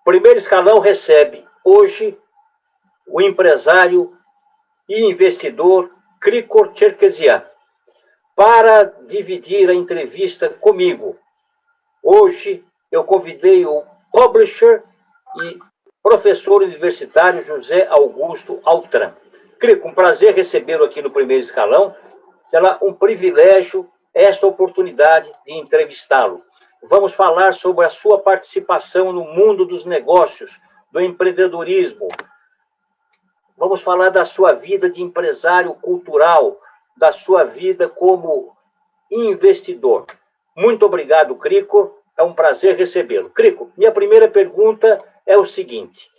Primeiro Escalão recebe hoje o empresário e investidor Krikor Cherkessian para dividir a entrevista comigo. Hoje eu convidei o publisher e professor universitário José Augusto Altran. Crico, um prazer recebê-lo aqui no Primeiro Escalão. Será um privilégio esta oportunidade de entrevistá-lo. Vamos falar sobre a sua participação no mundo dos negócios, do empreendedorismo. Vamos falar da sua vida de empresário cultural, da sua vida como investidor. Muito obrigado, Crico. É um prazer recebê-lo. Crico, minha primeira pergunta é o seguinte.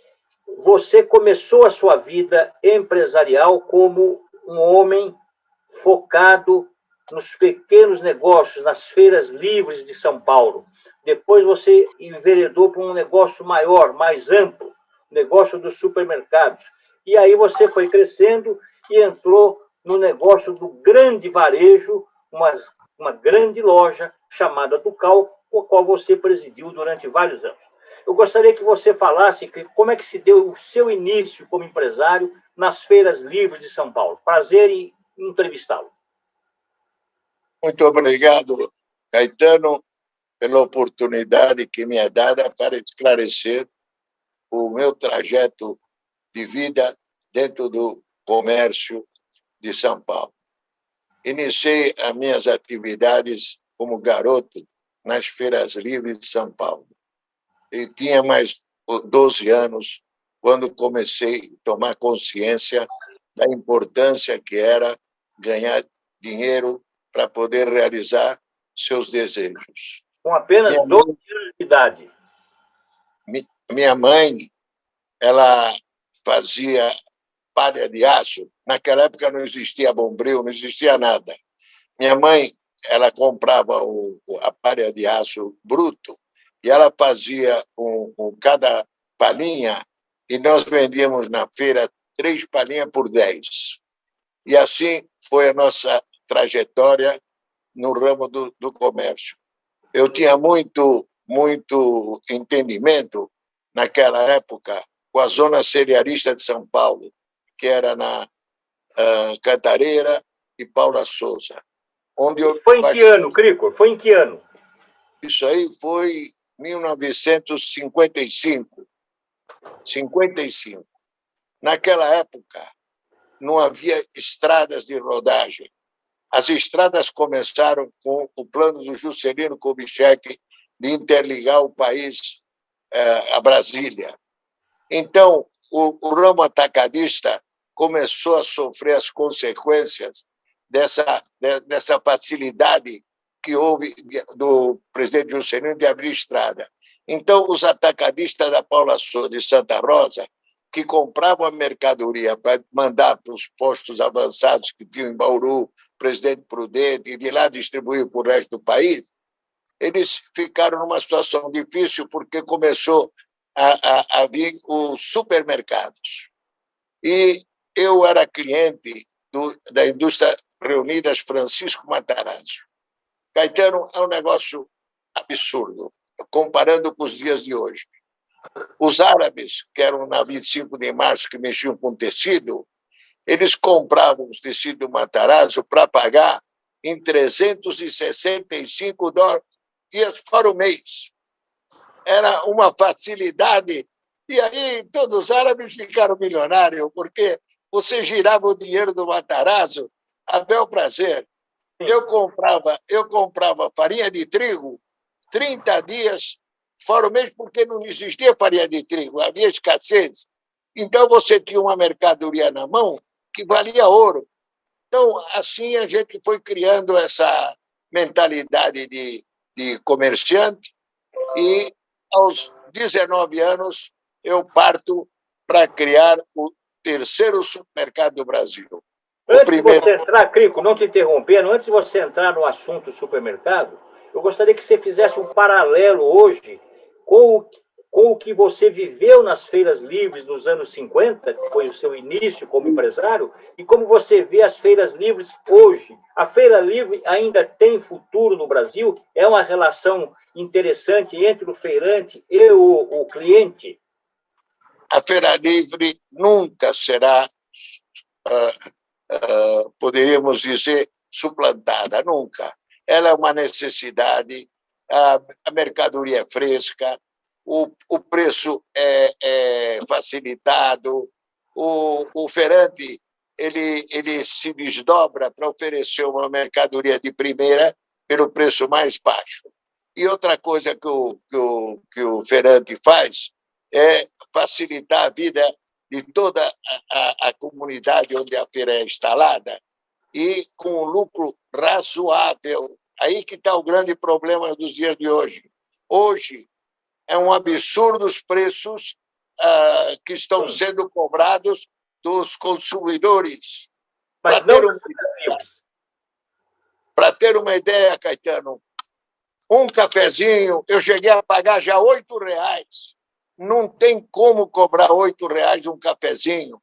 Você começou a sua vida empresarial como um homem focado nos pequenos negócios, nas feiras livres de São Paulo. Depois você enveredou para um negócio maior, mais amplo, negócio dos supermercados. E aí você foi crescendo e entrou no negócio do grande varejo, uma grande loja chamada Ducal, a qual você presidiu durante vários anos. Eu gostaria que você falasse como é que se deu o seu início como empresário nas feiras livres de São Paulo. Prazer em entrevistá-lo. Muito obrigado, Caetano, pela oportunidade que me é dada para esclarecer o meu trajeto de vida dentro do comércio de São Paulo. Iniciei as minhas atividades como garoto nas feiras livres de São Paulo. E tinha mais 12 anos quando comecei a tomar consciência da importância que era ganhar dinheiro para poder realizar seus desejos. Com apenas 12 anos de idade. Minha mãe, ela fazia palha de aço. Naquela época não existia bombril, não existia nada. Minha mãe, ela comprava a palha de aço bruto e ela fazia cada palhinha e nós vendíamos na feira 3 palhinhas por 10. E assim foi a nossa trajetória no ramo do comércio. Eu tinha muito entendimento naquela época com a zona cerealista de São Paulo, que era na Cantareira e Paula Souza. Foi em que ano, Crico? Foi em que ano? Isso aí foi 1955. 55. Naquela época, não havia estradas de rodagem. As estradas começaram com o plano do Juscelino Kubitschek de interligar o país a Brasília. Então, o ramo atacadista começou a sofrer as consequências dessa facilidade que houve do presidente Juscelino de abrir estrada. Então, os atacadistas da Paula Souza de Santa Rosa, que compravam a mercadoria para mandar para os postos avançados que tinham em Bauru, Presidente Prudente, e de lá distribuir para o resto do país, eles ficaram numa situação difícil porque começou a vir os supermercados. E eu era cliente da indústria Reunidas Francisco Matarazzo. Caetano, é um negócio absurdo, comparando com os dias de hoje. Os árabes, que eram na 25 de março, que mexiam com tecido, eles compravam os tecidos Matarazzo para pagar em $365 fora o mês. Era uma facilidade. E aí todos os árabes ficaram milionários, porque você girava o dinheiro do Matarazzo a bel prazer. Eu comprava farinha de trigo 30 dias fora o mês, porque não existia farinha de trigo, havia escassez. Então, você tinha uma mercadoria na mão que valia ouro. Então, assim, a gente foi criando essa mentalidade de comerciante e, aos 19 anos, eu parto para criar o terceiro supermercado do Brasil. Antes de você entrar, Crico, não te interrompendo, antes de você entrar no assunto supermercado, eu gostaria que você fizesse um paralelo hoje com com o que você viveu nas feiras livres dos anos 50, que foi o seu início como empresário, e como você vê as feiras livres hoje. A feira livre ainda tem futuro no Brasil? É uma relação interessante entre o feirante e o cliente? A feira livre nunca será, poderíamos dizer, suplantada, nunca. Ela é uma necessidade, a mercadoria é fresca, o preço é facilitado, o feirante ele se desdobra para oferecer uma mercadoria de primeira pelo preço mais baixo. E outra coisa que o feirante faz é facilitar a vida de toda a comunidade onde a feira é instalada e com um lucro razoável. Aí que está o grande problema dos dias de hoje. Hoje é um absurdo os preços que estão sendo cobrados dos consumidores. Mas não das feiras livres. Para ter uma ideia, Caetano, um cafezinho eu cheguei a pagar já R$ 8. Não tem como cobrar R$ 8 um cafezinho.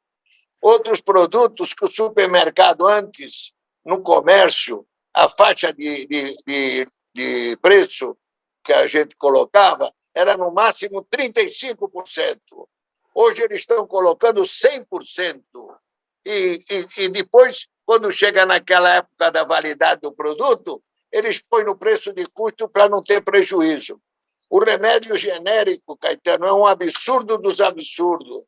Outros produtos que o supermercado antes, no comércio, a faixa de preço que a gente colocava era no máximo 35%. Hoje eles estão colocando 100%. E depois, quando chega naquela época da validade do produto, eles põem no preço de custo para não ter prejuízo. O remédio genérico, Caetano, é um absurdo dos absurdos.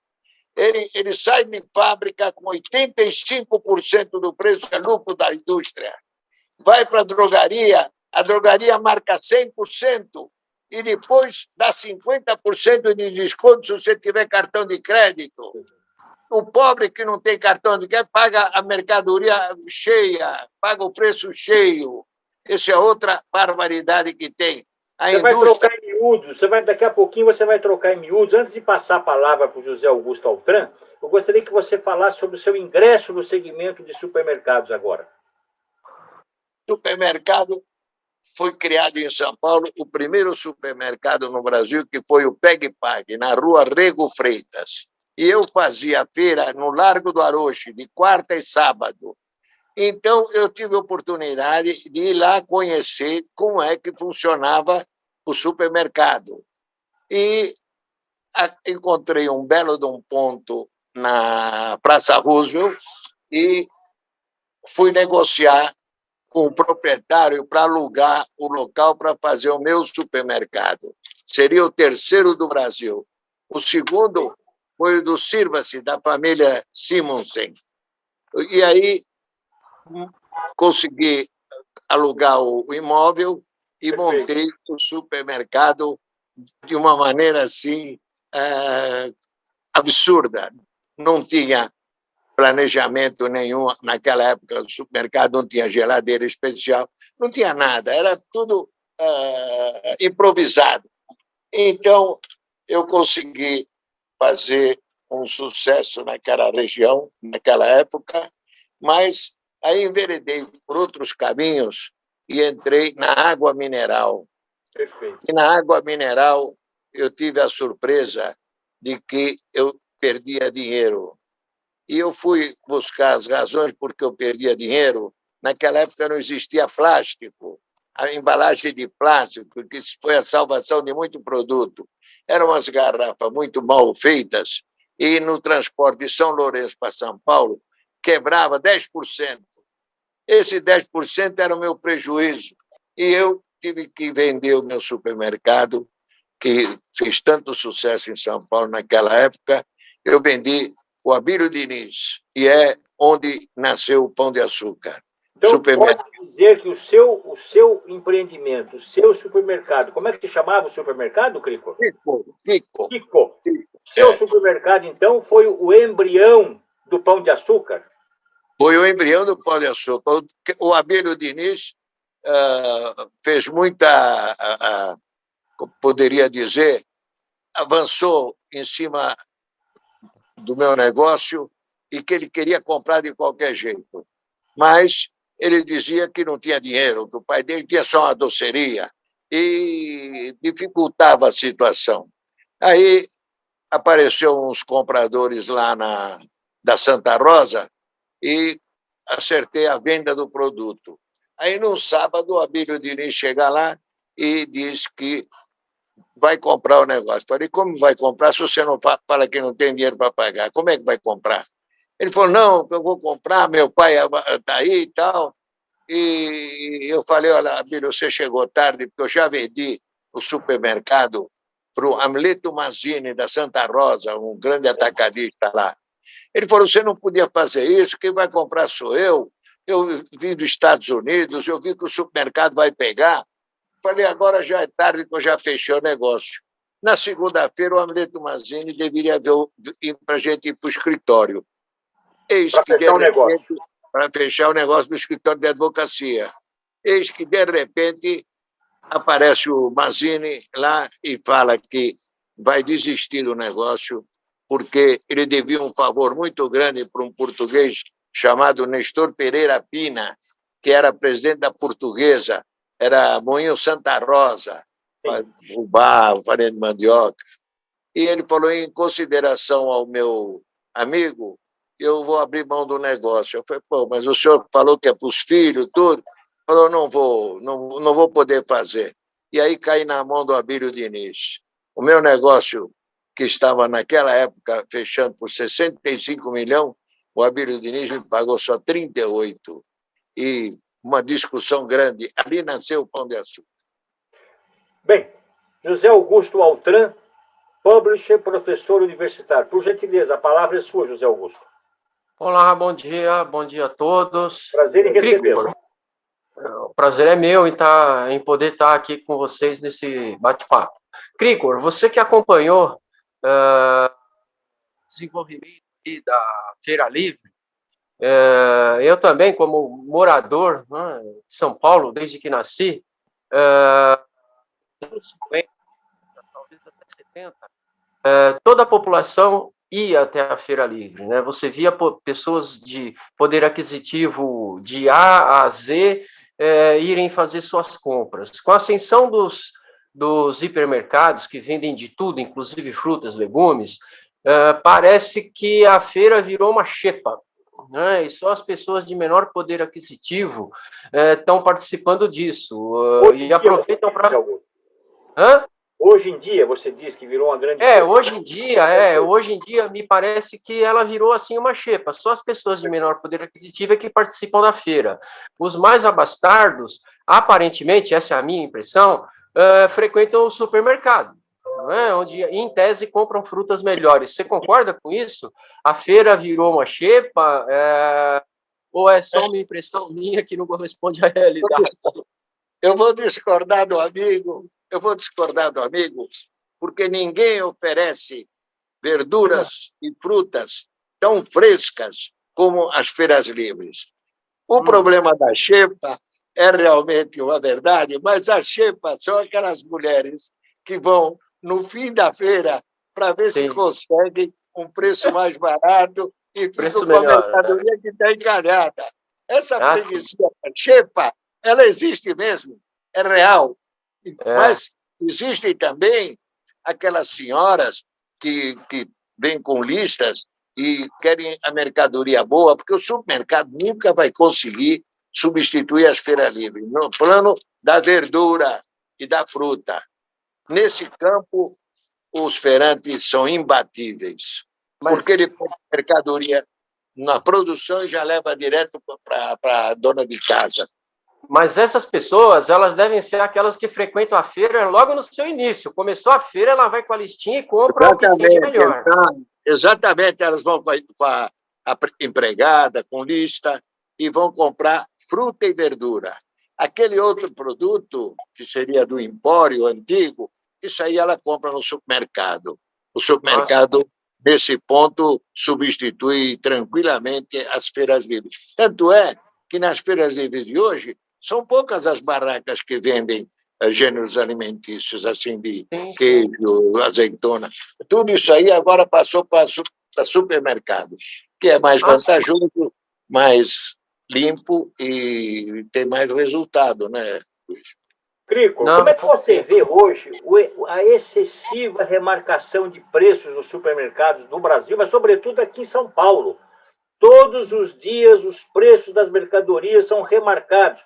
Ele sai de fábrica com 85% do preço é lucro da indústria. Vai para a drogaria marca 100% e depois dá 50% de desconto se você tiver cartão de crédito. O pobre que não tem cartão de crédito paga a mercadoria cheia, paga o preço cheio. Essa é outra barbaridade que tem. Você vai trocar em miúdos, daqui a pouquinho você vai trocar em miúdos. Antes de passar a palavra para o José Augusto Altran, eu gostaria que você falasse sobre o seu ingresso no segmento de supermercados agora. Supermercado foi criado em São Paulo, o primeiro supermercado no Brasil, que foi o Peg Pag, na rua Rego Freitas. E eu fazia feira no Largo do Aroche, de quarta e sábado. Então, eu tive a oportunidade de ir lá conhecer como é que funcionava o supermercado. E encontrei um belo de um ponto na Praça Roosevelt e fui negociar com o proprietário para alugar o local para fazer o meu supermercado. Seria o terceiro do Brasil. O segundo foi o do Sirva-se, da família Simonsen. E aí consegui alugar o imóvel e montei o supermercado de uma maneira assim absurda. Não tinha planejamento nenhum. Naquela época, o supermercado não tinha geladeira especial, não tinha nada, era tudo improvisado. Então, eu consegui fazer um sucesso naquela região, naquela época, mas aí enveredei por outros caminhos e entrei na água mineral. Perfeito. E na água mineral eu tive a surpresa de que eu perdia dinheiro. E eu fui buscar as razões por que eu perdia dinheiro. Naquela época não existia plástico, a embalagem de plástico, que foi a salvação de muito produto. Eram umas garrafas muito mal feitas e no transporte de São Lourenço para São Paulo quebrava 10%. Esse 10% era o meu prejuízo. E eu tive que vender o meu supermercado, que fez tanto sucesso em São Paulo naquela época. Eu vendi o Abílio Diniz, e é onde nasceu o Pão de Açúcar. Então, pode dizer que o seu empreendimento, o seu supermercado, como é que se chamava o supermercado, Crico? Kiko. Seu supermercado, então, foi o embrião do Pão de Açúcar? Foi o embrião do Pão de Açúcar. O Abílio Diniz fez muita, poderia dizer, avançou em cima do meu negócio e que ele queria comprar de qualquer jeito. Mas ele dizia que não tinha dinheiro, que o pai dele tinha só uma doceria e dificultava a situação. Aí apareceu uns compradores lá da Santa Rosa e acertei a venda do produto. Aí, no sábado, o Abílio Diniz chega lá e diz que vai comprar o negócio. Falei, como vai comprar se você não fala que não tem dinheiro para pagar? Como é que vai comprar? Ele falou, não, eu vou comprar, meu pai está aí e tal. E eu falei, olha, Abílio, você chegou tarde, porque eu já vendi o supermercado para o Amleto Mazzini, da Santa Rosa, um grande atacadista lá. Ele falou, você não podia fazer isso, quem vai comprar sou eu. Eu vim dos Estados Unidos, eu vi que o supermercado vai pegar. Falei, agora já é tarde que eu já fechei o negócio. Na segunda-feira, o Amleto Mazzini deveria ir para a gente ir para o escritório. Eis Para que, de fechar o repente, negócio. para fechar o negócio do escritório de advocacia. Eis que, de repente, aparece o Mazzini lá e fala que vai desistir do negócio porque ele devia um favor muito grande para um português chamado Nestor Pereira Pina, que era presidente da Portuguesa, era Moinho Santa Rosa, o bar, o farinha de mandioca. E ele falou, em consideração ao meu amigo, eu vou abrir mão do negócio. Eu falei, pô, mas o senhor falou que é para os filhos, tudo. Falou, não vou poder fazer. E aí caí na mão do Abílio Diniz. O meu negócio, que estava naquela época fechando por 65 milhões, o Abílio Diniz me pagou só 38. E uma discussão grande. Ali nasceu o Pão de Açúcar. Bem, José Augusto Altran, publisher, professor universitário. Por gentileza, a palavra é sua, José Augusto. Olá, bom dia a todos. Prazer em recebê-lo. O prazer é meu em poder estar aqui com vocês nesse bate-papo. Cricor, você que acompanhou o desenvolvimento da Feira Livre, eu também, como morador, né, de São Paulo, desde que nasci, anos 50, talvez até 70, toda a população ia até a Feira Livre, né? Você via pessoas de poder aquisitivo de A a Z irem fazer suas compras. Com a ascensão dos hipermercados, que vendem de tudo, inclusive frutas, legumes, parece que a feira virou uma xepa, né? E só as pessoas de menor poder aquisitivo estão participando disso. E aproveitam para... Hã? Hoje em dia, você diz que virou uma grande... Hoje em dia me parece que ela virou assim uma xepa. Só as pessoas de menor poder aquisitivo é que participam da feira. Os mais abastardos, aparentemente, essa é a minha impressão, frequentam o supermercado, né, onde, em tese, compram frutas melhores. Você concorda com isso? A feira virou uma xepa? Ou é só uma impressão minha que não corresponde à realidade? Eu vou discordar do amigo, porque ninguém oferece verduras e frutas tão frescas como as feiras livres. O problema da xepa é realmente uma verdade, mas as xepas são aquelas mulheres que vão no fim da feira para ver se conseguem um preço mais barato e ficam com a mercadoria que está encalhada. Essa freguesia da xepa, ela existe mesmo, é real. Mas existem também aquelas senhoras que vêm com listas e querem a mercadoria boa, porque o supermercado nunca vai conseguir substituir as feiras livres, no plano da verdura e da fruta. Nesse campo, os feirantes são imbatíveis, porque ele põe a mercadoria na produção e já leva direto para a dona de casa. Mas essas pessoas, elas devem ser aquelas que frequentam a feira logo no seu início. Começou a feira, ela vai com a listinha e compra o que tem de melhor. Exatamente, elas vão com a empregada, com lista, e vão comprar fruta e verdura. Aquele outro produto, que seria do empório antigo, isso aí ela compra no supermercado. O supermercado, nesse ponto, substitui tranquilamente as feiras livres. Tanto é que nas feiras livres de hoje, são poucas as barracas que vendem gêneros alimentícios, assim, de queijo, azeitona. Tudo isso aí agora passou para supermercado, que é mais vantajoso, mais limpo e tem mais resultado, né, Luiz? Crico, Não, como é que você vê hoje a excessiva remarcação de preços nos supermercados do Brasil, mas sobretudo aqui em São Paulo? Todos os dias os preços das mercadorias são remarcados.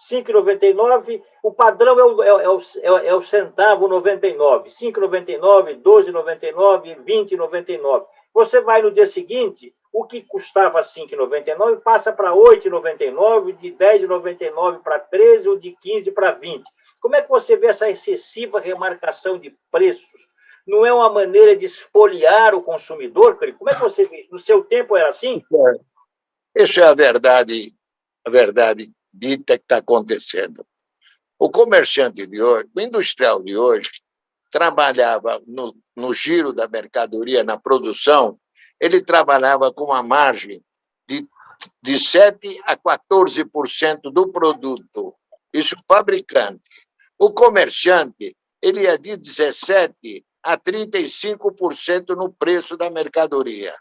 R$ 5,99, o padrão é o centavo 99, 5,99, 12,99, 20,99. Você vai no dia seguinte, o que custava R$ 5,99 passa para R$ 8,99, de R$ 10,99 para 13 ou de 15 para 20. Como é que você vê essa excessiva remarcação de preços? Não é uma maneira de espoliar o consumidor, Crico? Como é que você vê isso? No seu tempo era assim? Isso é a verdade dita que está acontecendo. O comerciante de hoje, o industrial de hoje, trabalhava no giro da mercadoria, na produção, ele trabalhava com uma margem de 7% a 14% do produto. Isso o fabricante. O comerciante, ele ia de 17% a 35% no preço da mercadoria.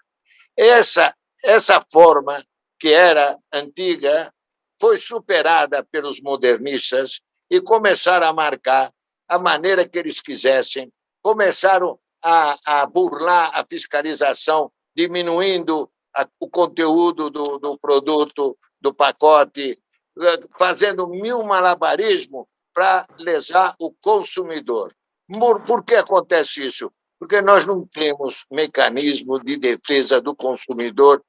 Essa forma, que era antiga, foi superada pelos modernistas e começaram a marcar a maneira que eles quisessem, começaram a burlar a fiscalização, diminuindo o conteúdo do produto, do pacote, fazendo mil malabarismos para lesar o consumidor. Por que acontece isso? Porque nós não temos mecanismo de defesa do consumidor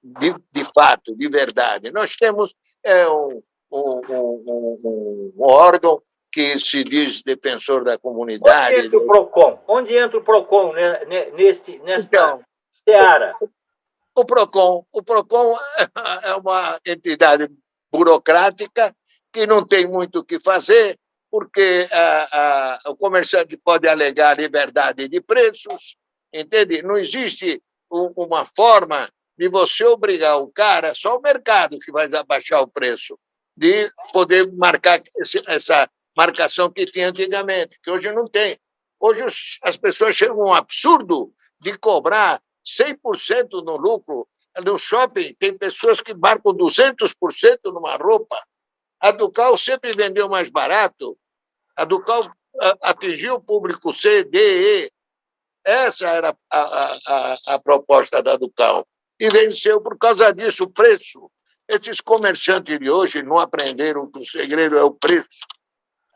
de fato, de verdade. Nós temos um órgão que se diz defensor da comunidade. Onde entra o PROCON? Onde entra o PROCON nesta seara? O PROCON é uma entidade burocrática que não tem muito o que fazer, porque o comerciante pode alegar liberdade de preços, entende? Não existe uma forma de você obrigar o cara, só o mercado que vai abaixar o preço, de poder marcar essa marcação que tinha antigamente, que hoje não tem. Hoje as pessoas chegam a um absurdo de cobrar 100% no lucro. No shopping tem pessoas que marcam 200% numa roupa. A Ducal sempre vendeu mais barato. A Ducal atingiu o público C, D, E. Essa era a proposta da Ducal. E venceu por causa disso o preço. Esses comerciantes de hoje não aprenderam que o segredo é o preço.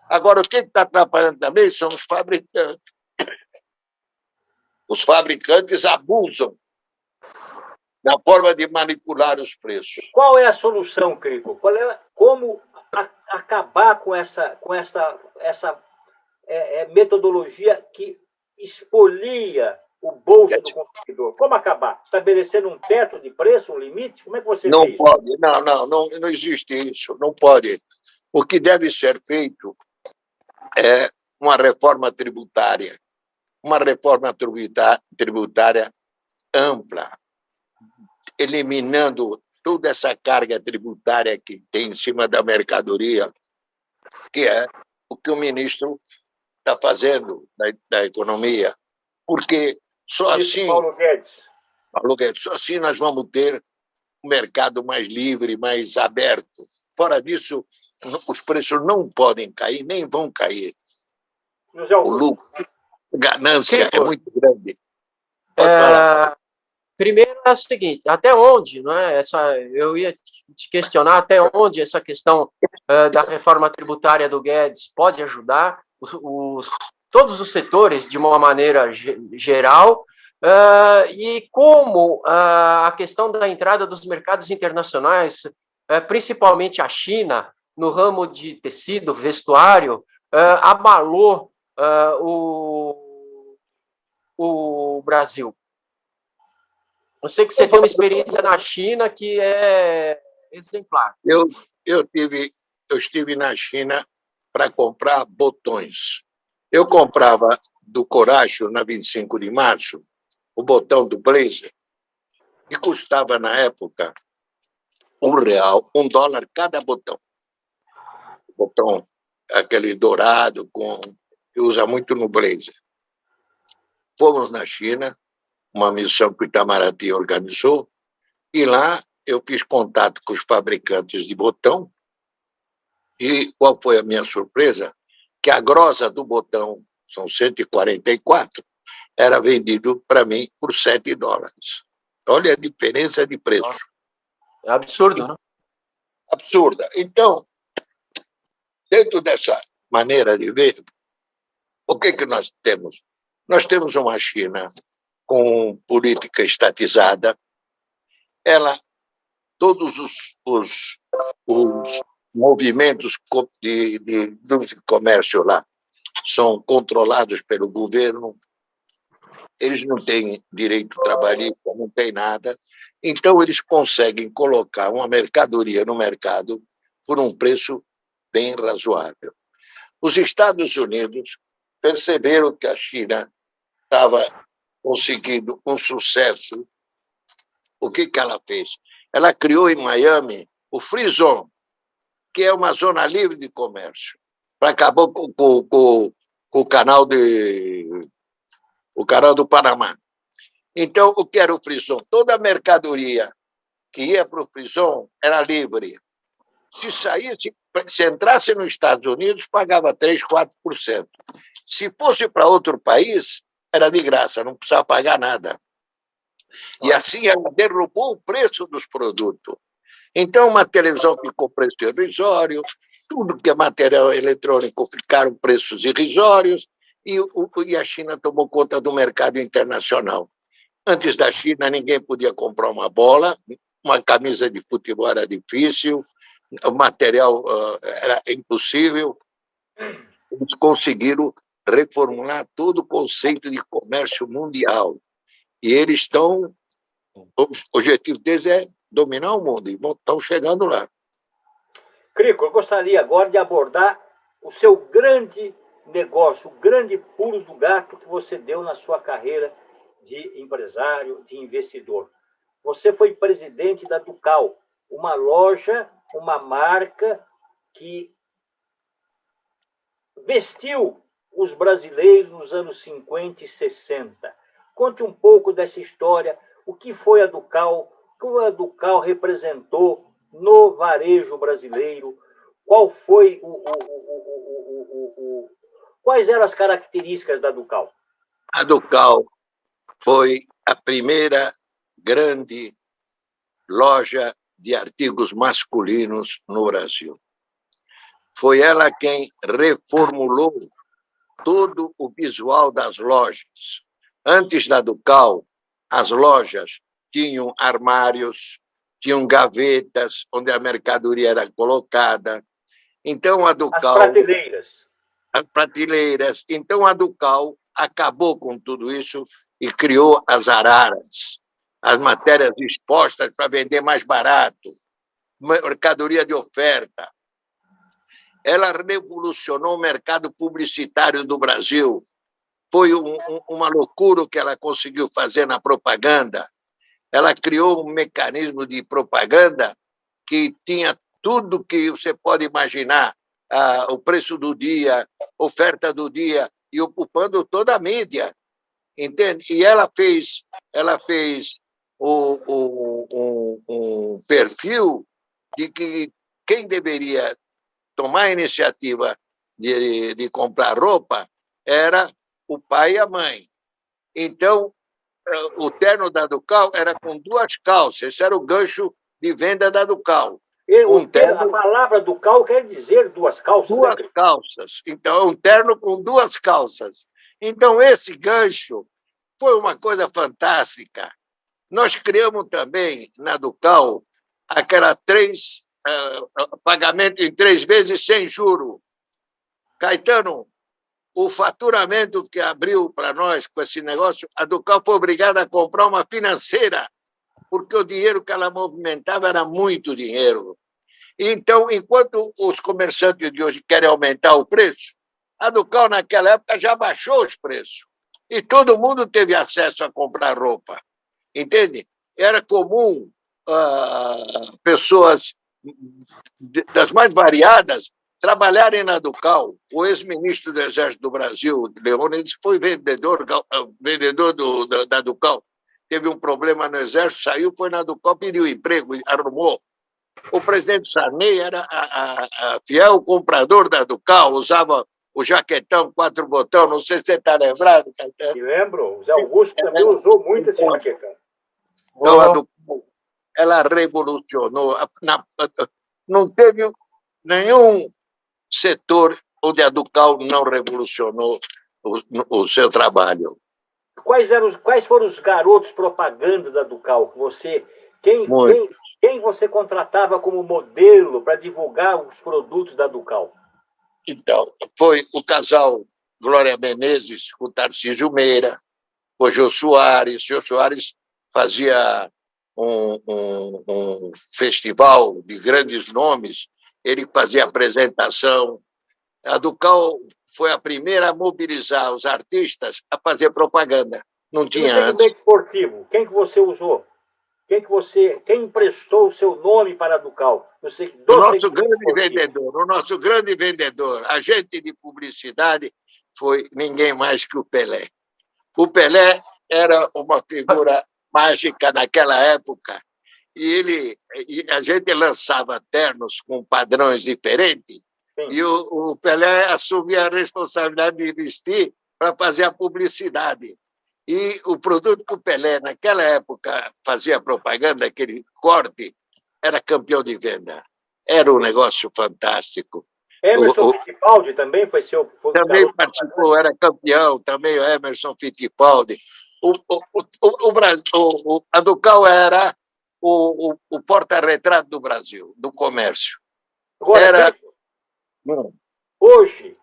Agora, o que está atrapalhando também são os fabricantes. Os fabricantes abusam da forma de manipular os preços. Qual é a solução, Crico? Como acabar com essa metodologia que expolia o bolso do consumidor? Como acabar? Estabelecendo um teto de preço, um limite? Como é que você vê isso? Pode, não existe isso, não pode. O que deve ser feito é uma reforma tributária ampla, eliminando toda essa carga tributária que tem em cima da mercadoria, que é o que o ministro está fazendo da economia. Porque só assim, Paulo Guedes, só assim nós vamos ter um mercado mais livre, mais aberto. Fora disso, os preços não podem cair, nem vão cair. José Augusto. O lucro, a ganância é muito grande. Primeiro é o seguinte, até onde, não é? Eu ia te questionar até onde essa questão da reforma tributária do Guedes pode ajudar todos os setores de uma maneira geral, e como a questão da entrada dos mercados internacionais, principalmente a China, no ramo de tecido, vestuário, abalou o Brasil. Eu sei que você tem uma experiência na China que é exemplar. Eu estive na China para comprar botões. Eu comprava do Coracho, na 25 de março, o botão do blazer, que custava, na época, R$1, $1 cada botão. O botão, aquele dourado, que usa muito no blazer. Fomos na China, uma missão que o Itamaraty organizou, e lá eu fiz contato com os fabricantes de botão, e qual foi a minha surpresa? que a grossa do botão, são 144, era vendido para mim por $7. Olha a diferença de preço. É absurdo, né? Absurda. Então, dentro dessa maneira de ver, o que nós temos? Nós temos uma China com política estatizada. Todos os movimentos de comércio lá são controlados pelo governo. Eles não têm direito trabalhista, não têm nada. Então, eles conseguem colocar uma mercadoria no mercado por um preço bem razoável. Os Estados Unidos perceberam que a China estava conseguindo um sucesso. O que ela fez? Ela criou em Miami o Free Zone, que é uma zona livre de comércio. Acabou com o canal do Panamá. Então, o que era o Free Zone? Toda a mercadoria que ia para o Free Zone era livre. Se entrasse nos Estados Unidos, pagava 3%, 4%. Se fosse para outro país, era de graça, não precisava pagar nada. E assim ela derrubou o preço dos produtos. Então, uma televisão ficou preço irrisório, tudo que é material eletrônico ficaram preços irrisórios, e a China tomou conta do mercado internacional. Antes da China, ninguém podia comprar uma bola, uma camisa de futebol era difícil, o material era impossível. Eles conseguiram reformular todo o conceito de comércio mundial. E eles estão... O objetivo deles é dominar o mundo, e estão chegando lá. Crico, eu gostaria agora de abordar o seu grande negócio, o grande pulo do gato que você deu na sua carreira de empresário, de investidor. Você foi presidente da Ducal, uma loja, uma marca que vestiu os brasileiros nos anos 50 e 60. Conte um pouco dessa história, o que foi a Ducal, o que a Ducal representou no varejo brasileiro, qual foi quais eram as características da Ducal? A Ducal foi a primeira grande loja de artigos masculinos no Brasil. Foi ela quem reformulou todo o visual das lojas. Antes da Ducal, as lojas tinham armários, tinham gavetas onde a mercadoria era colocada. Então, a Ducal... As prateleiras. Então, a Ducal acabou com tudo isso e criou as araras, as matérias expostas para vender mais barato, mercadoria de oferta. Ela revolucionou o mercado publicitário do Brasil. Foi uma loucura o que ela conseguiu fazer na propaganda. Ela criou um mecanismo de propaganda que tinha tudo que você pode imaginar, o preço do dia, oferta do dia, e ocupando toda a mídia, entende? E ela fez um perfil de que quem deveria tomar a iniciativa de comprar roupa era o pai e a mãe. Então, o terno da Ducal era com 2 calças. Esse era o gancho de venda da Ducal. A palavra Ducal quer dizer 2 calças. 2 calças. Então, um terno com 2 calças. Então, esse gancho foi uma coisa fantástica. Nós criamos também, na Ducal, aquela pagamento em 3 vezes sem juro. Caetano, o faturamento que abriu para nós com esse negócio, a Ducal foi obrigada a comprar uma financeira, porque o dinheiro que ela movimentava era muito dinheiro. Então, enquanto os comerciantes de hoje querem aumentar o preço, a Ducal, naquela época, já baixou os preços. E todo mundo teve acesso a comprar roupa. Entende? Era comum pessoas das mais variadas trabalharem na Ducal. O ex-ministro do Exército do Brasil, Leônidas, foi vendedor da Ducal. Teve um problema no Exército, saiu, foi na Ducal, pediu emprego, arrumou. O presidente Sarney era fiel comprador da Ducal, usava o jaquetão, 4 botões, não sei se você está lembrado, Caetano. Me lembro, o Zé Augusto também usou muito esse jaquetão. Então, a Ducal, ela revolucionou. Não teve nenhum setor onde a Ducal não revolucionou o seu trabalho. Quais foram os garotos propagandas da Ducal? Quem você contratava como modelo para divulgar os produtos da Ducal? Então, foi o casal Glória Menezes com Tarcísio Meira, o Jô Soares. Jô Soares fazia um festival de grandes nomes, ele fazia apresentação. A Ducal foi a primeira a mobilizar os artistas a fazer propaganda. Não tinha antes. No segmento esportivo, quem que você usou? Quem emprestou o seu nome para a Ducal? O nosso grande vendedor, agente de publicidade, foi ninguém mais que o Pelé. O Pelé era uma figura mágica naquela época e a gente lançava ternos com padrões diferentes. Sim. E o Pelé assumia a responsabilidade de vestir para fazer a publicidade. E o produto que o Pelé, naquela época, fazia propaganda, aquele corte, era campeão de venda. Era um negócio fantástico. Emerson Fittipaldi também foi seu... Também participou, era campeão, também o Emerson Fittipaldi. A Ducal era o porta-retrato do Brasil, do comércio. Agora, hoje,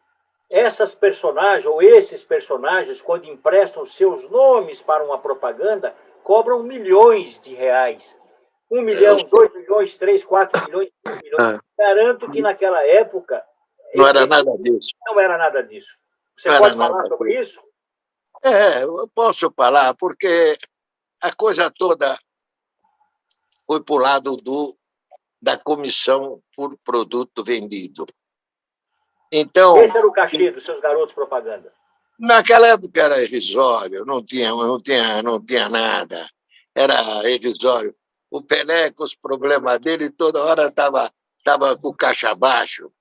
essas personagens, ou esses personagens, quando emprestam seus nomes para uma propaganda, cobram milhões de reais. 1 milhão, 2 milhões, 3, 4 milhões, 5 milhões. Garanto que naquela época... Não era nada disso. Não era nada disso. Você pode falar sobre isso? Eu posso falar, porque a coisa toda foi para o lado da comissão por produto vendido. Então, esse era o cachê dos seus garotos propaganda? Naquela época era irrisório, não tinha nada. Era irrisório. O Pelé, com os problemas dele, toda hora estava com o caixa baixo.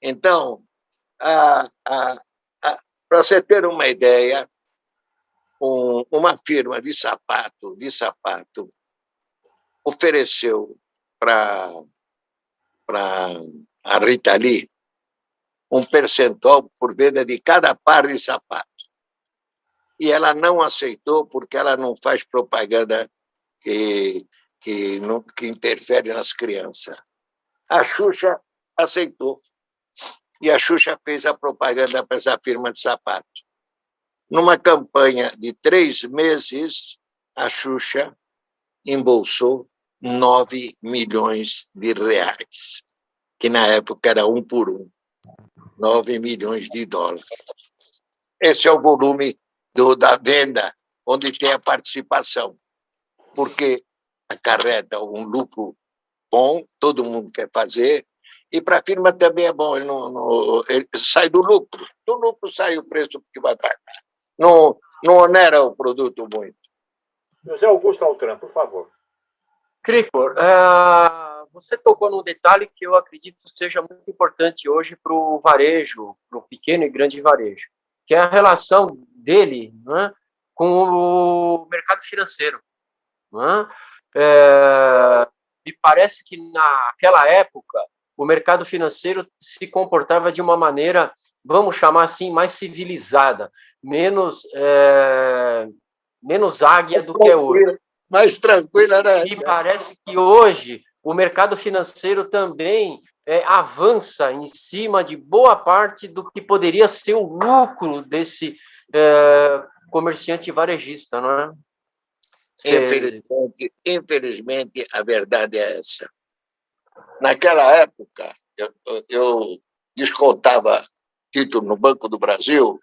Então, para você ter uma ideia, uma firma de sapato ofereceu para a Rita Lee um percentual por venda de cada par de sapato. E ela não aceitou porque ela não faz propaganda que interfere nas crianças. A Xuxa aceitou. E a Xuxa fez a propaganda para essa firma de sapato. Numa campanha de 3 meses, a Xuxa embolsou 9 milhões de reais, que na época era 1 por 1. 9 milhões de dólares. Esse é o volume da venda, onde tem a participação, porque acarreta um lucro bom, todo mundo quer fazer, e para a firma também é bom, ele sai do lucro sai o preço que vai pagar. Não onera o produto muito. José Augusto Altran, por favor. Cricor, você tocou num detalhe que eu acredito seja muito importante hoje para o varejo, para o pequeno e grande varejo, que é a relação dele, né, com o mercado financeiro. Né? Me parece que naquela época o mercado financeiro se comportava de uma maneira, vamos chamar assim, mais civilizada, menos águia do que é hoje. Mais tranquila, né? E parece que hoje o mercado financeiro também avança em cima de boa parte do que poderia ser o lucro desse comerciante varejista, não é? Infelizmente, a verdade é essa. Naquela época, eu descontava título no Banco do Brasil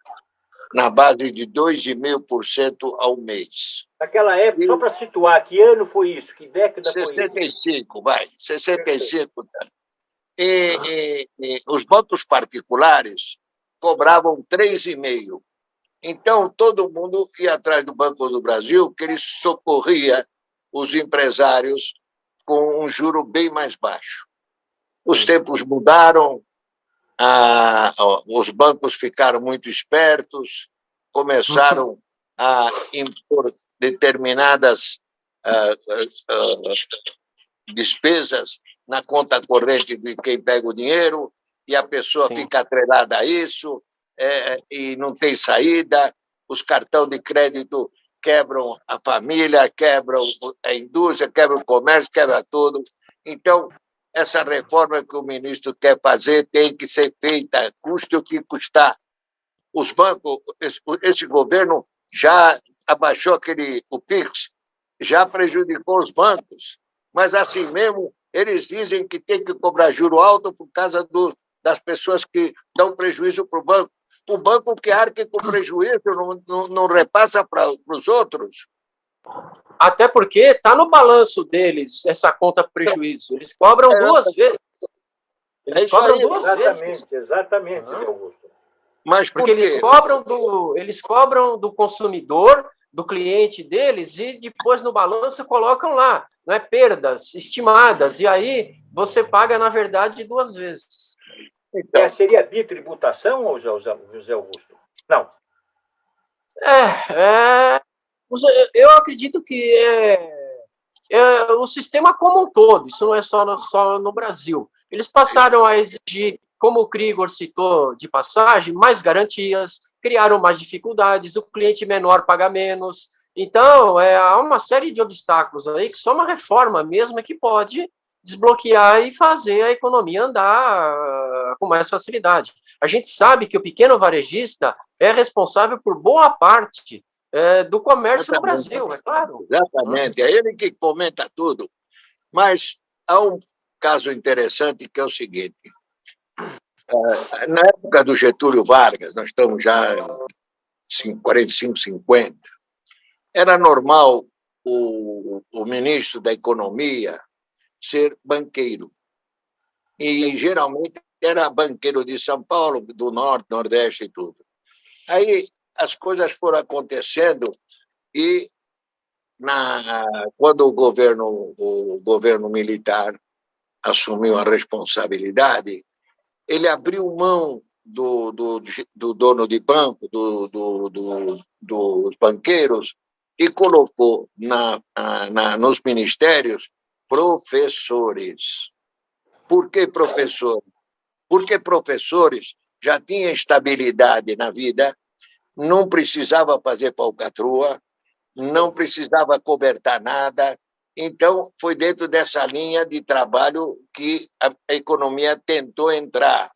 na base de 2,5% ao mês. Naquela época, só para situar, que ano foi isso? Que década foi isso? 65, vai. 65. E os bancos particulares cobravam 3,5%. Então, todo mundo ia atrás do Banco do Brasil, que ele socorria os empresários com um juro bem mais baixo. Os tempos mudaram, os bancos ficaram muito espertos, começaram a impor determinadas despesas na conta corrente de quem pega o dinheiro, e a pessoa Sim. fica atrelada a isso, e não tem saída. Os cartões de crédito quebram a família, quebram a indústria, quebram o comércio, quebram tudo. Então, essa reforma que o ministro quer fazer tem que ser feita, custe o que custar. Os bancos, esse governo já abaixou o PIX, já prejudicou os bancos, mas assim mesmo eles dizem que tem que cobrar juro alto por causa das pessoas que dão prejuízo para o banco. O banco que arque com prejuízo não repassa para os outros. Até porque está no balanço deles essa conta prejuízo. Eles cobram duas vezes. Eles cobram aí, duas vezes. Exatamente, Zé Augusto. Mas porque eles cobram do consumidor, do cliente deles, e depois no balanço colocam lá, não é, perdas estimadas, e aí você paga, na verdade, duas vezes. Então, seria bitributação, ou José Augusto? Não. Eu acredito que o sistema como um todo, isso não é só no Brasil. Eles passaram a exigir, como o Krigor citou de passagem, mais garantias, criaram mais dificuldades, o cliente menor paga menos. Então, há uma série de obstáculos aí que só uma reforma mesmo é que pode desbloquear e fazer a economia andar com mais facilidade. A gente sabe que o pequeno varejista é responsável por boa parte do comércio no Brasil, é claro. Exatamente, é ele que fomenta tudo. Mas há um caso interessante que é o seguinte: na época do Getúlio Vargas, nós estamos já em 45, 50, era normal o ministro da Economia ser banqueiro. E geralmente era banqueiro de São Paulo, do Norte, Nordeste e tudo. Aí as coisas foram acontecendo e quando o governo militar assumiu a responsabilidade, ele abriu mão do dono de banco, dos banqueiros, e colocou nos ministérios professores. Por que professores? Porque professores já tinham estabilidade na vida, não precisava fazer falcatrua, não precisava cobertar nada. Então, foi dentro dessa linha de trabalho que a economia tentou entrar.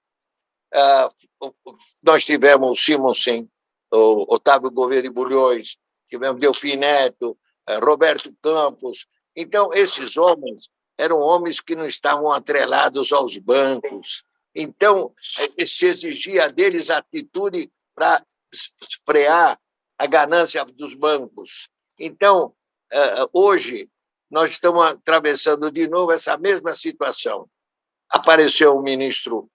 Nós tivemos o Simonsen, o Otávio Gouveia de Bulhões, tivemos Delfim Neto, Roberto Campos. Então, esses homens eram homens que não estavam atrelados aos bancos. Então, se exigia deles atitude para frear a ganância dos bancos. Então, hoje, nós estamos atravessando de novo essa mesma situação. Apareceu um ministro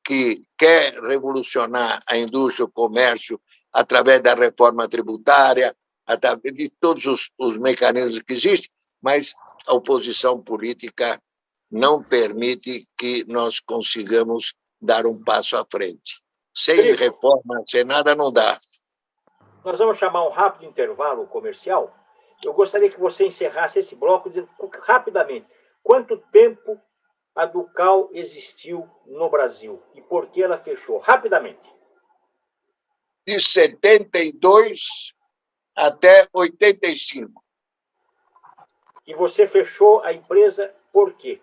que quer revolucionar a indústria, o comércio, através da reforma tributária, através de todos os mecanismos que existem, mas a oposição política não permite que nós consigamos dar um passo à frente. Sem reforma, sem nada, não dá. Nós vamos chamar um rápido intervalo comercial. Eu gostaria que você encerrasse esse bloco dizendo rapidamente quanto tempo a Ducal existiu no Brasil e por que ela fechou. Rapidamente. De 72 até 85. E você fechou a empresa por quê?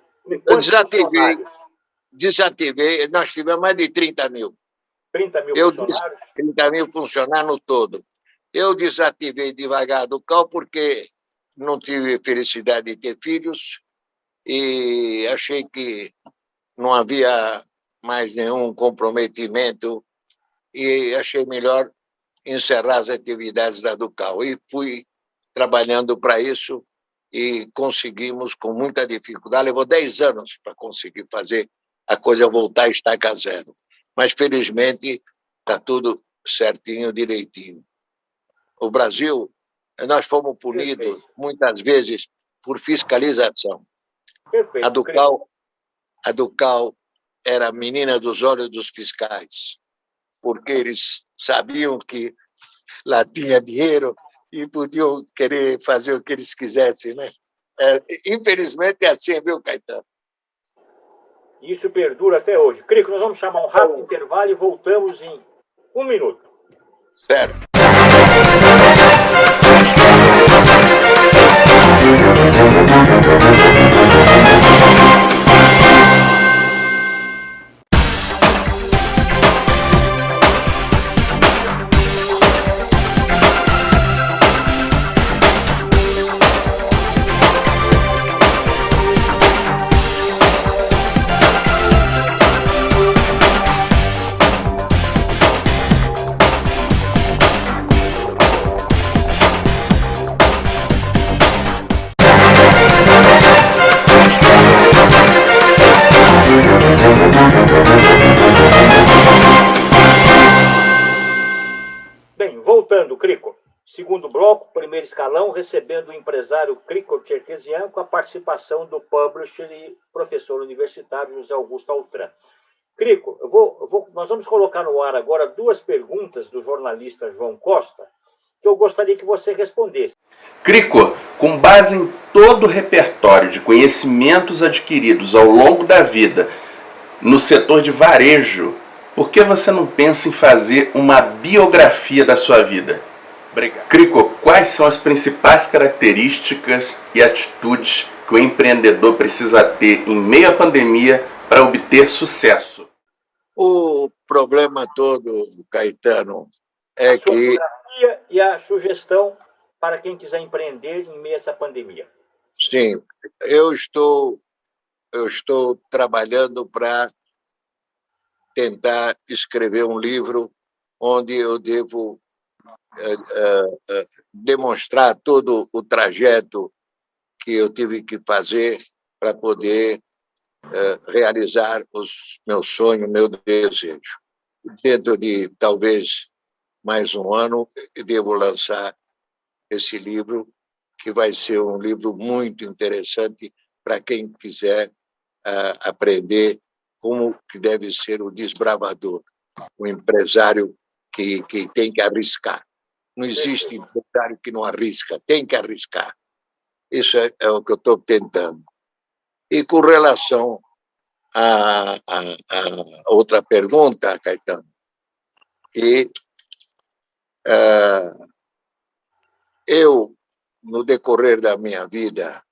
Desativei. Nós tivemos mais de 30 mil. 30 mil funcionários? 30 mil funcionários no todo. Eu desativei devagar a Ducal porque não tive felicidade de ter filhos e achei que não havia mais nenhum comprometimento e achei melhor encerrar as atividades da Ducal. E fui trabalhando para isso e conseguimos com muita dificuldade. Levou 10 anos para conseguir fazer a coisa voltar a estaca zero. Mas, felizmente, está tudo certinho, direitinho. O Brasil, nós fomos punidos muitas vezes por fiscalização. Perfeito. A Ducal era a menina dos olhos dos fiscais, porque eles sabiam que lá tinha dinheiro e podiam querer fazer o que eles quisessem, né? Infelizmente é assim, viu, Caetano? Isso perdura até hoje. Crico, nós vamos chamar um rápido intervalo e voltamos em 1 minuto. Certo. Bem, voltando, Crico. Segundo bloco, primeiro escalão, recebendo o empresário Crico Cherkessian com a participação do publisher e professor universitário José Augusto Altran. Crico, nós vamos colocar no ar agora 2 perguntas do jornalista João Costa, que eu gostaria que você respondesse. Crico, com base em todo o repertório de conhecimentos adquiridos ao longo da vida no setor de varejo, por que você não pensa em fazer uma biografia da sua vida? Obrigado. Crico, quais são as principais características e atitudes que o empreendedor precisa ter em meio à pandemia para obter sucesso? O problema todo, Caetano, é que... A biografia e a sugestão para quem quiser empreender em meio a essa pandemia. Sim, eu estou trabalhando para tentar escrever um livro onde eu devo demonstrar todo o trajeto que eu tive que fazer para poder realizar os meus sonhos, meu desejo. Dentro de talvez mais um ano, eu devo lançar esse livro, que vai ser um livro muito interessante para quem quiser aprender como que deve ser o desbravador, o empresário que tem que arriscar. Não existe empresário que não arrisca, tem que arriscar. Isso é o que eu estou tentando. E com relação a outra pergunta, Caetano, que eu, no decorrer da minha vida,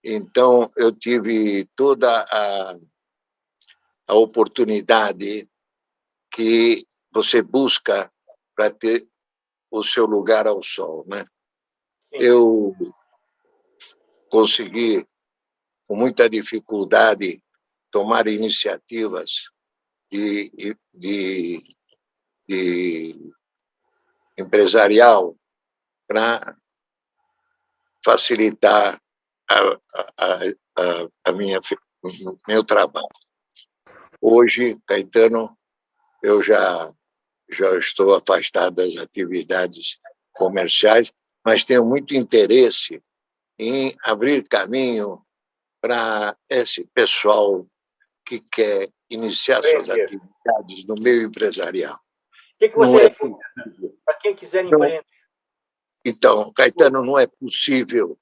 então, eu tive toda a oportunidade que você busca para ter o seu lugar ao sol, né? Sim. Eu consegui, com muita dificuldade, tomar iniciativas de empresarial para facilitar meu trabalho. Hoje, Caetano, eu já estou afastado das atividades comerciais, mas tenho muito interesse em abrir caminho para esse pessoal que quer iniciar suas atividades no meio empresarial. O que você para quem quiser empreender? Então, Caetano, não é possível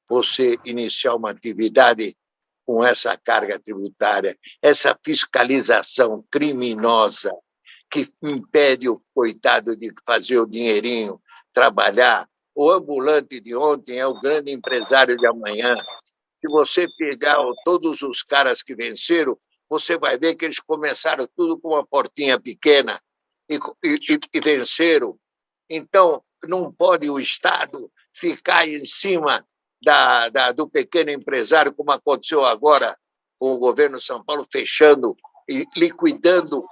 você iniciar uma atividade com essa carga tributária, essa fiscalização criminosa que impede o coitado de fazer o dinheirinho, trabalhar. O ambulante de ontem é o grande empresário de amanhã. Se você pegar todos os caras que venceram, você vai ver que eles começaram tudo com uma portinha pequena e venceram. Então, não pode o Estado ficar em cima do pequeno empresário, como aconteceu agora com o governo de São Paulo, fechando e liquidando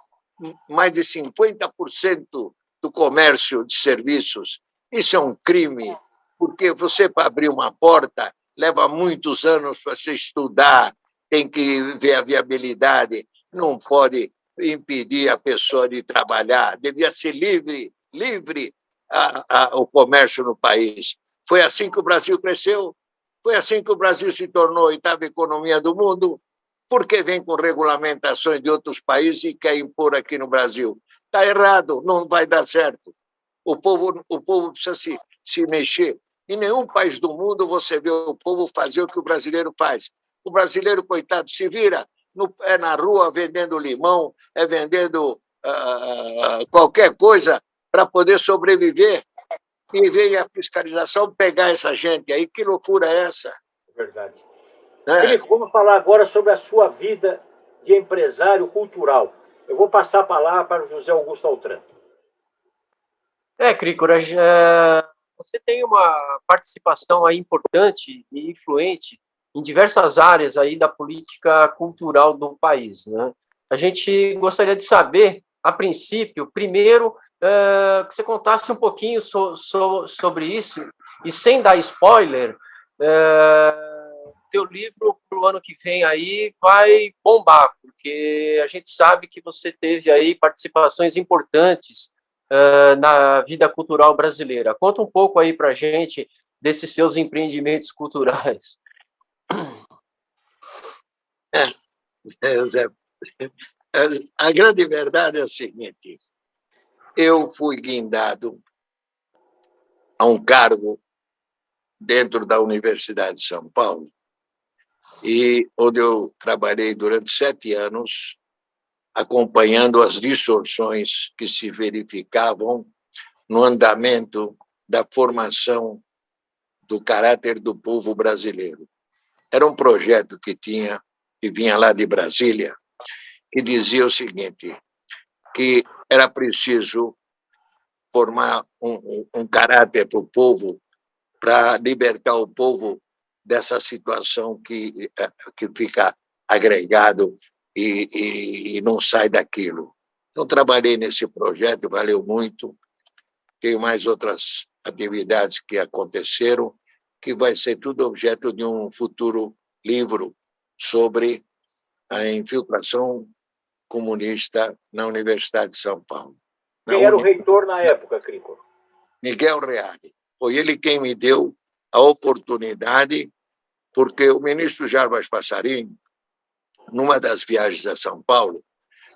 mais de 50% do comércio de serviços. Isso é um crime, porque você, para abrir uma porta, leva muitos anos para você estudar, tem que ver a viabilidade, não pode impedir a pessoa de trabalhar, devia ser livre o comércio no país. Foi assim que o Brasil cresceu, foi assim que o Brasil se tornou a 8ª economia do mundo. Porque vem com regulamentações de outros países e quer impor aqui no Brasil. Está errado, não vai dar certo. O povo precisa se mexer. Em nenhum país do mundo você vê o povo fazer o que o brasileiro faz. O brasileiro, coitado, se vira, é na rua vendendo limão, é vendendo qualquer coisa para poder sobreviver. E vem a fiscalização pegar essa gente aí. Que loucura é essa? Verdade. Crico, vamos falar agora sobre a sua vida de empresário cultural. Eu vou passar a palavra para o José Augusto Altran. Crico, você tem uma participação aí importante e influente em diversas áreas aí da política cultural do país, né? A gente gostaria de saber, a princípio, primeiro, que você contasse um pouquinho sobre isso, e sem dar spoiler, teu livro para o ano que vem aí vai bombar, porque a gente sabe que você teve aí participações importantes na vida cultural brasileira. Conta um pouco aí para a gente desses seus empreendimentos culturais. Zé, a grande verdade é a seguinte: eu fui guindado a um cargo dentro da Universidade de São Paulo, e onde eu trabalhei durante 7 anos, acompanhando as distorções que se verificavam no andamento da formação do caráter do povo brasileiro. Era um projeto que vinha lá de Brasília, que dizia o seguinte, que era preciso formar um caráter para o povo, para libertar o povo dessa situação que fica agregado e não sai daquilo. Então, trabalhei nesse projeto, valeu muito. Tenho mais outras atividades que aconteceram, que vai ser tudo objeto de um futuro livro sobre a infiltração comunista na Universidade de São Paulo. Quem era o reitor na época, Crico? Miguel Reale. Foi ele quem me deu a oportunidade, porque o ministro Jarbas Passarinho, numa das viagens a São Paulo,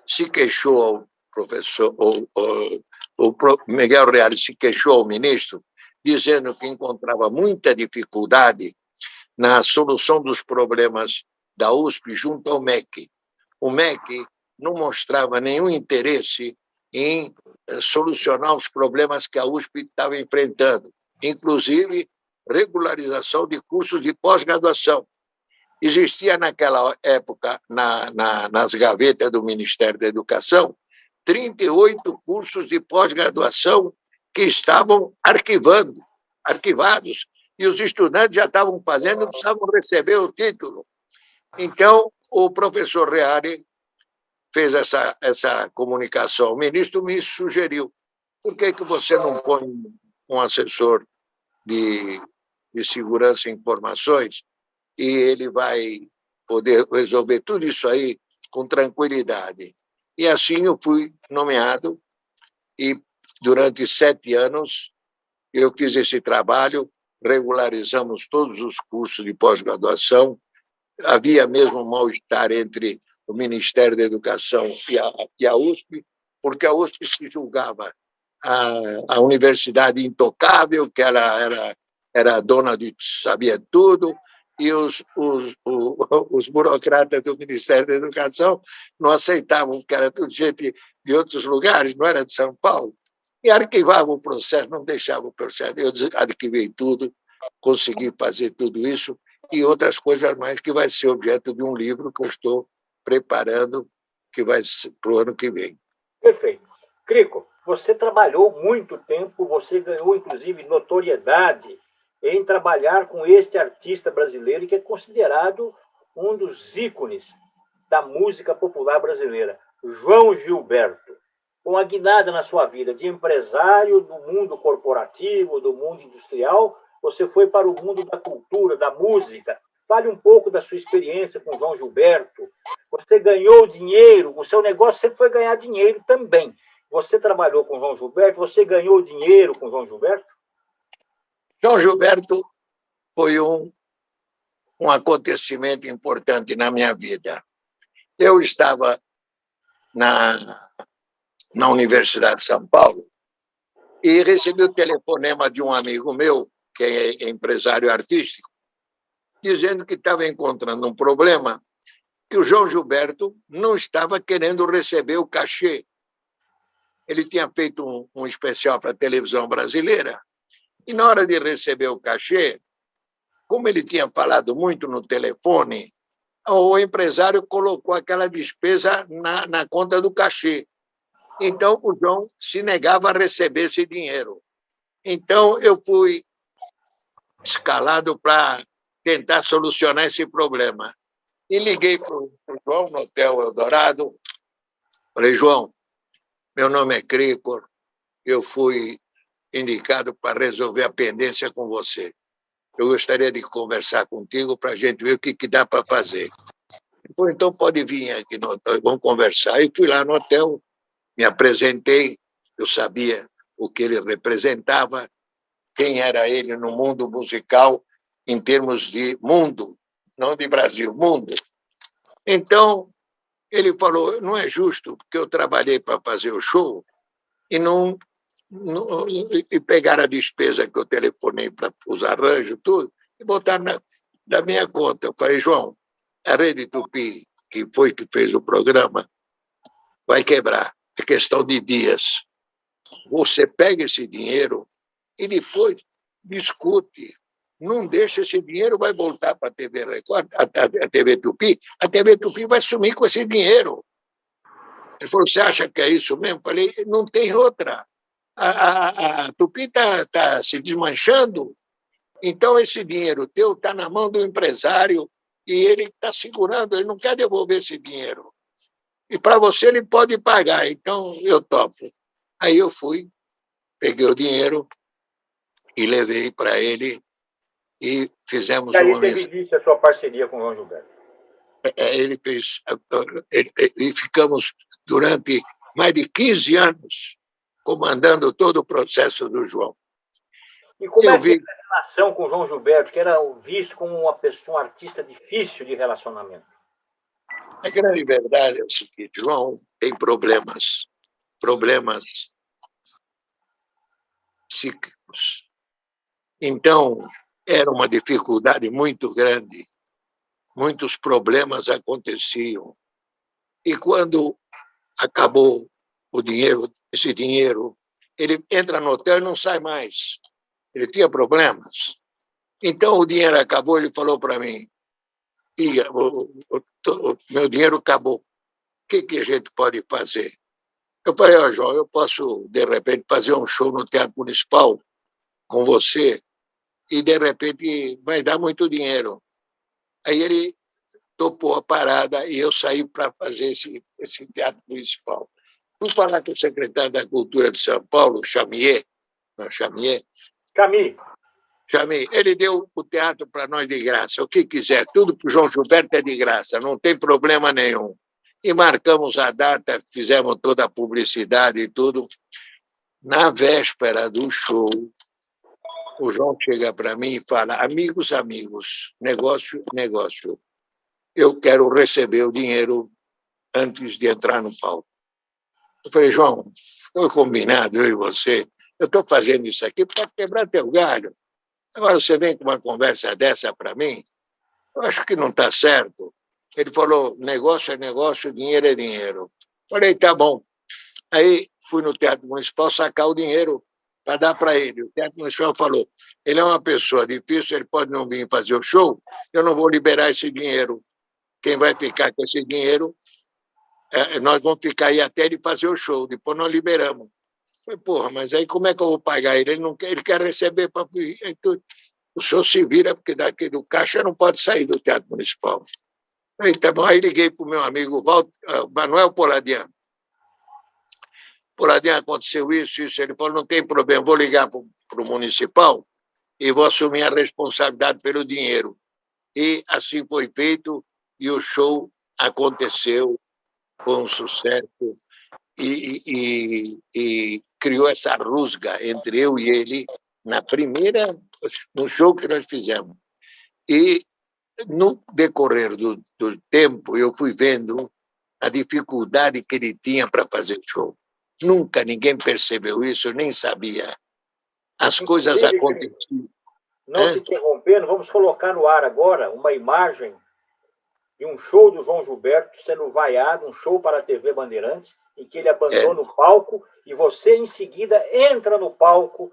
se queixou ao professor, o Miguel Reale se queixou ao ministro, dizendo que encontrava muita dificuldade na solução dos problemas da USP junto ao MEC. O MEC não mostrava nenhum interesse em solucionar os problemas que a USP estava enfrentando, inclusive regularização de cursos de pós-graduação. Existia naquela época, nas gavetas do Ministério da Educação, 38 cursos de pós-graduação que estavam arquivados, e os estudantes já estavam fazendo, não precisavam receber o título. Então, o professor Reale fez essa comunicação. O ministro me sugeriu, por que você não põe um assessor de segurança e informações e ele vai poder resolver tudo isso aí com tranquilidade? E assim eu fui nomeado e durante 7 anos eu fiz esse trabalho, regularizamos todos os cursos de pós-graduação. Havia mesmo um mal-estar entre o Ministério da Educação e a USP, porque a USP se julgava a universidade intocável, que ela era dona de sabia tudo, e os burocratas do Ministério da Educação não aceitavam, que era tudo gente de outros lugares, não era de São Paulo, e arquivavam o processo, não deixavam o processo. Eu arquivei tudo, consegui fazer tudo isso e outras coisas mais, que vai ser objeto de um livro que eu estou preparando, que vai ser para o ano que vem. Perfeito. Crico, você trabalhou muito tempo, você ganhou, inclusive, notoriedade em trabalhar com este artista brasileiro, que é considerado um dos ícones da música popular brasileira, João Gilberto. Com a guinada na sua vida de empresário do mundo corporativo, do mundo industrial, você foi para o mundo da cultura, da música. Fale um pouco da sua experiência com João Gilberto. Você ganhou dinheiro, o seu negócio sempre foi ganhar dinheiro também. Você trabalhou com João Gilberto, você ganhou dinheiro com João Gilberto? João Gilberto foi um acontecimento importante na minha vida. Eu estava na Universidade de São Paulo e recebi o telefonema de um amigo meu, que é empresário artístico, dizendo que estava encontrando um problema, que o João Gilberto não estava querendo receber o cachê. Ele tinha feito um especial para a televisão brasileira e, na hora de receber o cachê, como ele tinha falado muito no telefone, o empresário colocou aquela despesa na conta do cachê. Então, o João se negava a receber esse dinheiro. Então, eu fui escalado para tentar solucionar esse problema. E liguei para o João no Hotel Eldorado. Falei, João, meu nome é Cricor, eu fui indicado para resolver a pendência com você. Eu gostaria de conversar contigo para a gente ver o que dá para fazer. Depois, então, pode vir aqui no hotel, vamos conversar. E fui lá no hotel, me apresentei, eu sabia o que ele representava, quem era ele no mundo musical, em termos de mundo, não de Brasil, mundo. Então, ele falou, não é justo, porque eu trabalhei para fazer o show e pegar a despesa que eu telefonei para os arranjos, tudo, e botar na minha conta. Eu falei, João, a Rede Tupi, que fez o programa, vai quebrar. É questão de dias. Você pega esse dinheiro e depois discute. Não deixa esse dinheiro, vai voltar para a TV Record, a TV Tupi. A TV Tupi vai sumir com esse dinheiro. Ele falou, você acha que é isso mesmo? Eu falei, não tem outra. A Tupi está se desmanchando. Então, esse dinheiro teu está na mão do empresário e ele está segurando, ele não quer devolver esse dinheiro. E para você ele pode pagar, então eu topo. Aí eu fui, peguei o dinheiro e levei para ele e fizemos uma mesa. E aí teve início a sua parceria com o João Gilberto? Ele fez... E ficamos durante mais de 15 anos comandando todo o processo do João. E como é que a relação com o João Gilberto, que era visto como uma pessoa, um artista difícil de relacionamento? A grande verdade é o seguinte, João tem problemas psíquicos. Então, era uma dificuldade muito grande. Muitos problemas aconteciam. E quando acabou esse dinheiro, ele entra no hotel e não sai mais. Ele tinha problemas. Então, o dinheiro acabou, ele falou para mim, o meu dinheiro acabou. O que a gente pode fazer? Eu falei, João, eu posso, de repente, fazer um show no Teatro Municipal com você e, de repente, vai dar muito dinheiro. Aí ele topou a parada e eu saí para fazer esse Teatro Municipal. Fui falar com o secretário da Cultura de São Paulo, Chamier, ele deu o teatro para nós de graça, o que quiser, tudo para o João Gilberto é de graça, não tem problema nenhum. E marcamos a data, fizemos toda a publicidade e tudo. Na véspera do show, o João chega para mim e fala, amigos, negócio, eu quero receber o dinheiro antes de entrar no palco. Eu falei, João, foi combinado, eu e você, eu estou fazendo isso aqui para quebrar teu galho. Agora você vem com uma conversa dessa para mim? Eu acho que não está certo. Ele falou, negócio é negócio, dinheiro é dinheiro. Falei, tá bom. Aí fui no Teatro Municipal sacar o dinheiro para dar para ele. O Teatro Municipal falou, ele é uma pessoa difícil, ele pode não vir fazer o show, eu não vou liberar esse dinheiro. Quem vai ficar com esse dinheiro, nós vamos ficar aí até ele fazer o show, depois nós liberamos. Falei, porra, mas aí como é que eu vou pagar ele? Ele quer receber para... O senhor se vira, porque daqui do caixa não pode sair do Teatro Municipal. Falei, tá bom. Aí liguei para o meu amigo Manuel Poladian. Poladian, aconteceu isso. Ele falou, não tem problema, vou ligar para o Municipal e vou assumir a responsabilidade pelo dinheiro. E assim foi feito e o show aconteceu com sucesso e criou essa rusga entre eu e ele no show que nós fizemos. E no decorrer do tempo eu fui vendo a dificuldade que ele tinha para fazer show. Nunca ninguém percebeu isso, eu nem sabia. As coisas aconteciam. Não te interrompendo, vamos colocar no ar agora uma imagem de um show do João Gilberto sendo vaiado, um show para a TV Bandeirantes, em que ele abandona o palco e você, em seguida, entra no palco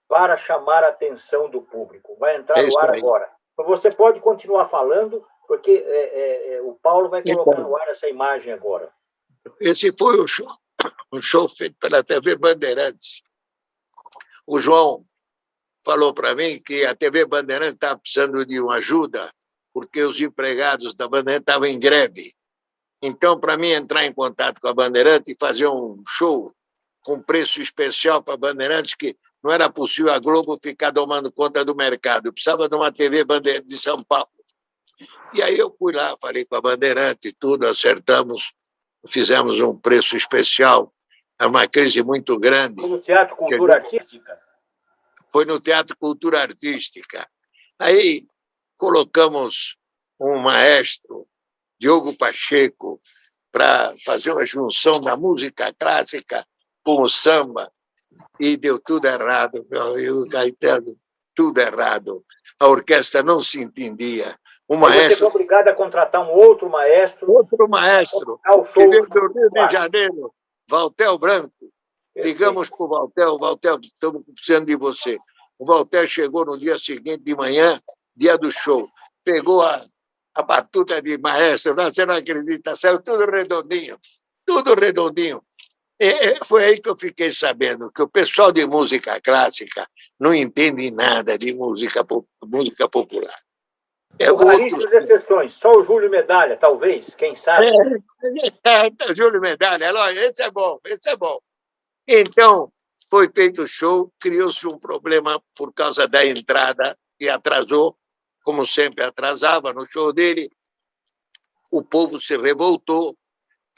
para chamar a atenção do público. Vai entrar no ar agora. Então, você pode continuar falando, porque o Paulo vai colocar no ar essa imagem agora. Esse foi um show feito pela TV Bandeirantes. O João falou para mim que a TV Bandeirantes estava precisando de uma ajuda, porque os empregados da Bandeirantes estavam em greve. Então, para mim entrar em contato com a Bandeirantes e fazer um show com preço especial para a Bandeirantes, que não era possível a Globo ficar tomando conta do mercado. Eu precisava de uma TV Bandeirantes de São Paulo. E aí eu fui lá, falei com a Bandeirante e tudo, acertamos, fizemos um preço especial. É uma crise muito grande. Foi no Teatro Cultura Artística? Foi no Teatro Cultura Artística. Aí colocamos um maestro, Diogo Pacheco, para fazer uma junção da música clássica com o samba, e deu tudo errado, meu amigo Caetano, tudo errado. A orquestra não se entendia. O maestro... Você foi obrigado a contratar um outro maestro. Outro maestro, que veio do Rio de Janeiro, Valtel Branco. Ligamos para o Valtel, estamos precisando de você. O Valtel chegou no dia seguinte de manhã, dia do show, pegou a batuta de maestro, você não acredita, saiu tudo redondinho, tudo redondinho. Foi aí que eu fiquei sabendo que o pessoal de música clássica não entende nada de música popular. Raríssimas exceções, só o Júlio Medalha, talvez, quem sabe. Júlio Medalha, esse é bom, esse é bom. Então, foi feito o show, criou-se um problema por causa da entrada, que atrasou, como sempre atrasava no show dele. O povo se revoltou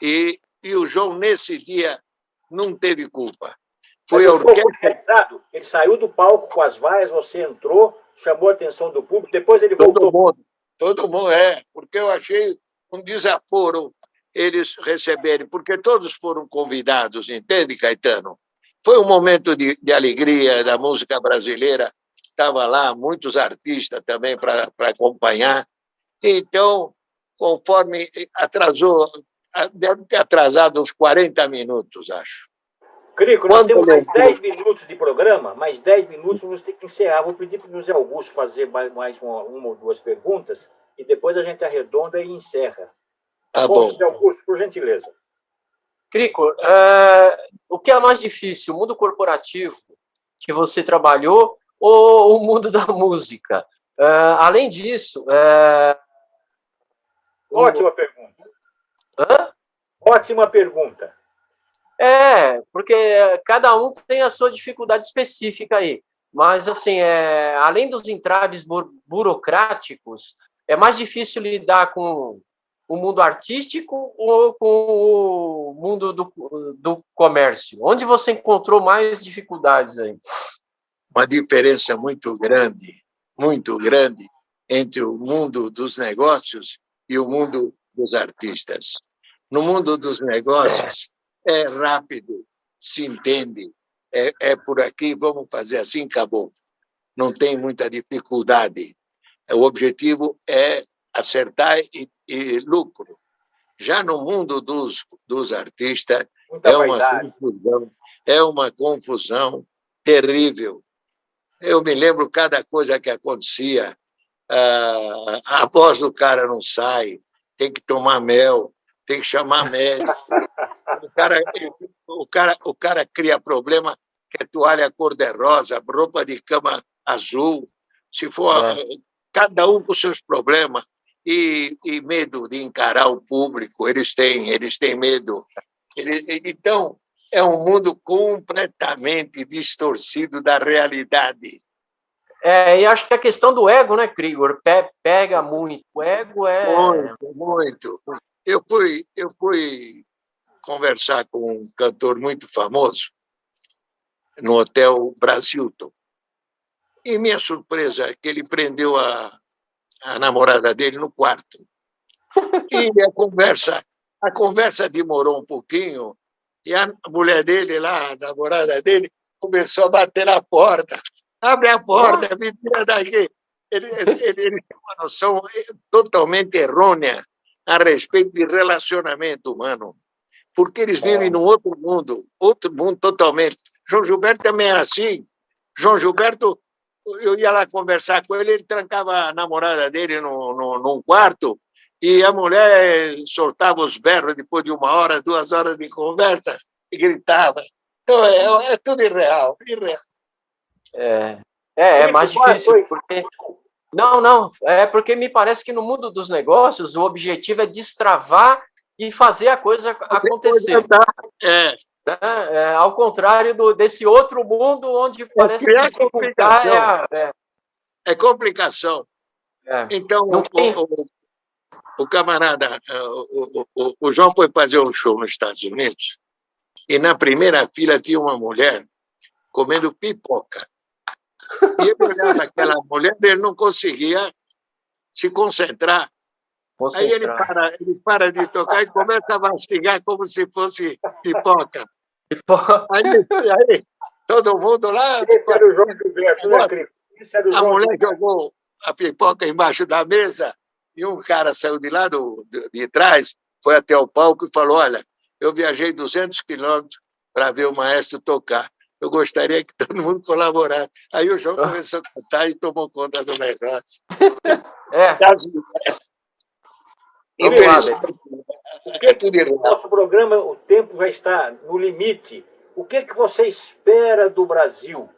e o João, nesse dia, não teve culpa. Foi a orquestra. Ele saiu do palco com as vaias, você entrou, chamou a atenção do público, depois ele voltou. Todo mundo, porque eu achei um desaforo eles receberem, porque todos foram convidados, entende, Caetano? Foi um momento de alegria da música brasileira, estava lá muitos artistas também para acompanhar. Então, conforme atrasou, deve ter atrasado uns 40 minutos, acho. Crico, nós temos mais 10 minutos de programa, mais 10 minutos você tem que encerrar. Vou pedir para o José Augusto fazer mais uma ou duas perguntas e depois a gente arredonda e encerra. Tá bom. José Augusto, por gentileza. Crico, o que é mais difícil, o mundo corporativo que você trabalhou ou o mundo da música? Além disso... Ótima pergunta. Hã? Ótima pergunta. Porque cada um tem a sua dificuldade específica aí. Mas, assim, além dos entraves burocráticos, é mais difícil lidar com o mundo artístico ou com o mundo do comércio? Onde você encontrou mais dificuldades aí? Uma diferença muito grande entre o mundo dos negócios e o mundo dos artistas. No mundo dos negócios, é rápido, se entende, é por aqui, vamos fazer assim, acabou. Não tem muita dificuldade. O objetivo é acertar e lucro. Já no mundo dos artistas, é uma confusão terrível. Eu me lembro cada coisa que acontecia. A voz do cara não sai, tem que tomar mel, tem que chamar médico. O cara cria problema, que é toalha cor-de-rosa, roupa de cama azul, se for cada um com seus problemas, e medo de encarar o público, eles têm medo. Então, é um mundo completamente distorcido da realidade. E acho que a questão do ego, né, Krigor, pega muito. O ego Muito. Eu fui conversar com um cantor muito famoso no Hotel Brasilton. E minha surpresa é que ele prendeu a namorada dele no quarto. E a conversa A conversa demorou um pouquinho e a mulher dele lá, a namorada dele, começou a bater na porta. Abre a porta, me tira daqui. Ele tem uma noção totalmente errônea a respeito de relacionamento humano, porque eles vivem num outro mundo totalmente. João Gilberto também era assim. João Gilberto, eu ia lá conversar com ele, ele trancava a namorada dele num quarto e a mulher soltava os berros depois de 1 hora, 2 horas de conversa e gritava. Então, é tudo irreal, irreal. É mais difícil, porque... Não, é porque me parece que no mundo dos negócios o objetivo é destravar e fazer a coisa acontecer. Ao contrário desse outro mundo onde parece que dificultar é complicação. Então, o camarada, o João foi fazer um show nos Estados Unidos e na primeira fila tinha uma mulher comendo pipoca. E ele olhava aquela mulher, ele não conseguia se concentrar. Aí ele para de tocar e começa a mastigar como se fosse pipoca. Aí todo mundo lá... Esse era o João Gilberto, né, Crico? A mulher jogou a pipoca embaixo da mesa e um cara saiu de lá de trás, foi até o palco e falou, olha, eu viajei 200 quilômetros para ver o maestro tocar. Eu gostaria que todo mundo colaborasse. Aí o João começou a cantar e tomou conta do negócio. Nosso programa, o tempo já está no limite. O que você espera do Brasil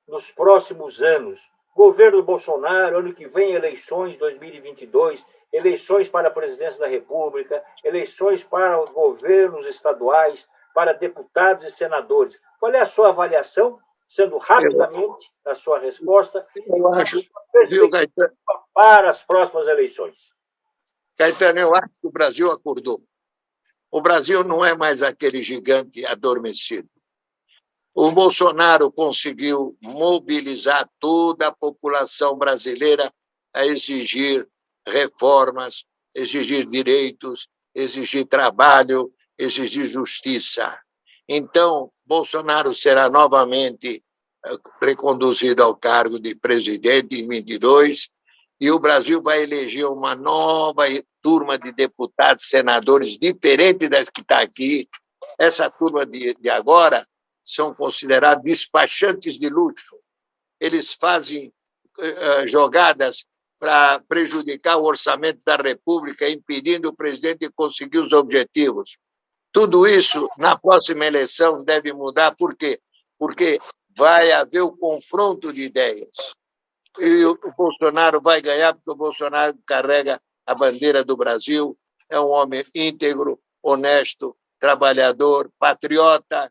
nos próximos anos? Governo Bolsonaro, ano que vem, eleições 2022, eleições para a presidência da República, eleições para governos estaduais, para deputados e senadores. Qual é a sua avaliação, sendo rapidamente a sua resposta, eu acho, para as próximas eleições? Caetano, eu acho que o Brasil acordou. O Brasil não é mais aquele gigante adormecido. O Bolsonaro conseguiu mobilizar toda a população brasileira a exigir reformas, exigir direitos, exigir trabalho, exigir justiça. Então, Bolsonaro será novamente reconduzido ao cargo de presidente em 22 e o Brasil vai eleger uma nova turma de deputados, senadores, diferente das que está aqui. Essa turma de agora são considerados despachantes de luxo. Eles fazem jogadas para prejudicar o orçamento da República, impedindo o presidente de conseguir os objetivos. Tudo isso, na próxima eleição, deve mudar. Por quê? Porque vai haver o confronto de ideias. E o Bolsonaro vai ganhar, porque o Bolsonaro carrega a bandeira do Brasil, é um homem íntegro, honesto, trabalhador, patriota.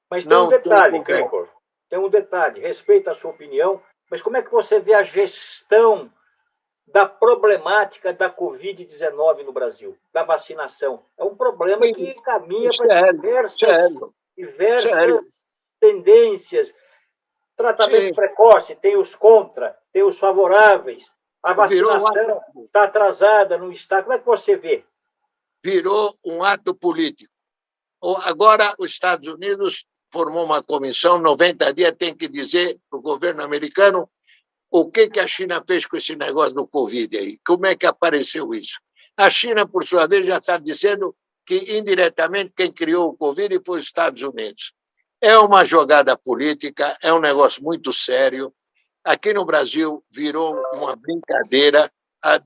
Mas tem um detalhe, Crico, tem um detalhe, respeito a sua opinião, mas como é que você vê a gestão da problemática da Covid-19 no Brasil, da vacinação? É um problema que caminha para diversas tendências. Tratamento precoce, tem os contra, tem os favoráveis. A vacinação está atrasada, não está. Como é que você vê? Virou um ato político. Agora, os Estados Unidos formou uma comissão, 90 dias, tem que dizer para o governo americano o que a China fez com esse negócio do Covid aí. Como é que apareceu isso? A China, por sua vez, já está dizendo que, indiretamente, quem criou o Covid foi os Estados Unidos. É uma jogada política, é um negócio muito sério. Aqui no Brasil virou uma brincadeira. A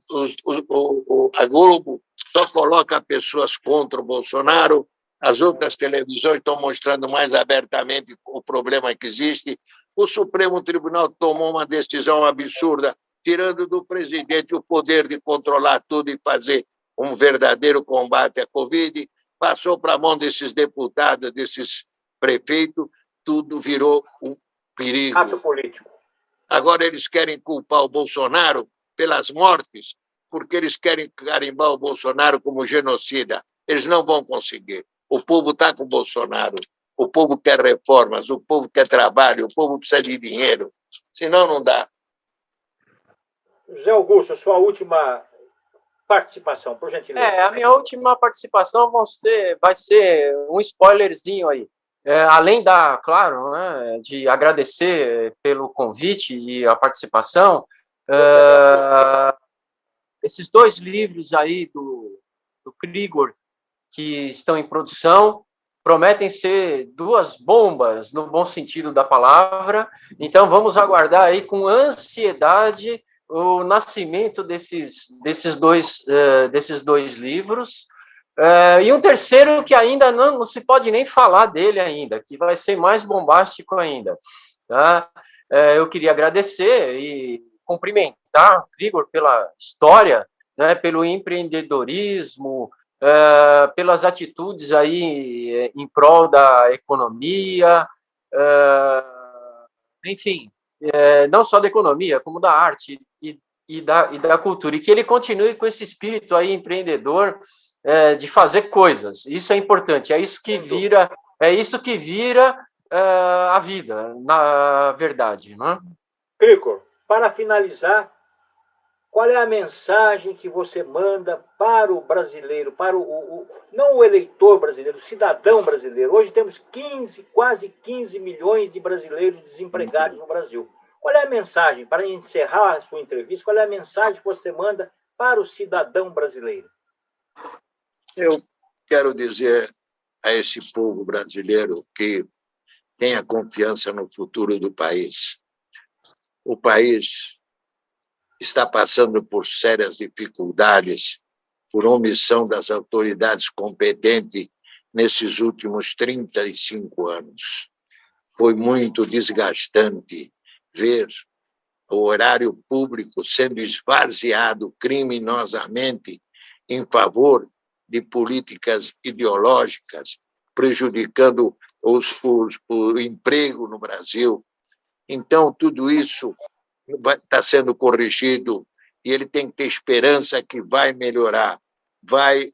Globo só coloca pessoas contra o Bolsonaro. As outras televisões estão mostrando mais abertamente o problema que existe. O Supremo Tribunal tomou uma decisão absurda, tirando do presidente o poder de controlar tudo e fazer um verdadeiro combate à Covid. Passou para a mão desses deputados, desses prefeitos, tudo virou um perigo. Ato político. Agora eles querem culpar o Bolsonaro pelas mortes, porque eles querem carimbar o Bolsonaro como genocida. Eles não vão conseguir. O povo está com o Bolsonaro. O povo quer reformas, o povo quer trabalho, o povo precisa de dinheiro. Senão não dá. José Augusto, sua última participação, por gentileza. A minha última participação vai ser um spoilerzinho aí. Além claro, né, de agradecer pelo convite e a participação, esses 2 livros aí do Krigor, que estão em produção, prometem ser 2 bombas, no bom sentido da palavra. Então, vamos aguardar aí com ansiedade o nascimento desses dois livros. E um terceiro que ainda não se pode nem falar dele ainda, que vai ser mais bombástico ainda. Tá? Eu queria agradecer e cumprimentar o Krigor pela história, né, pelo empreendedorismo, pelas atitudes aí em prol da economia, enfim, não só da economia, como da arte e da cultura, e que ele continue com esse espírito aí empreendedor, de fazer coisas. Isso é importante, é isso que vira a vida, na verdade, né? Krigor, para finalizar, qual é a mensagem que você manda para o brasileiro, não o eleitor brasileiro, o cidadão brasileiro? Hoje temos quase 15 milhões de brasileiros desempregados no Brasil. Qual é a mensagem, para encerrar a sua entrevista, qual é a mensagem que você manda para o cidadão brasileiro? Eu quero dizer a esse povo brasileiro que tenha confiança no futuro do país. O país está passando por sérias dificuldades por omissão das autoridades competentes nesses últimos 35 anos. Foi muito desgastante ver o horário público sendo esvaziado criminosamente em favor de políticas ideológicas, prejudicando o emprego no Brasil. Então, tudo isso está sendo corrigido e ele tem que ter esperança que vai melhorar, vai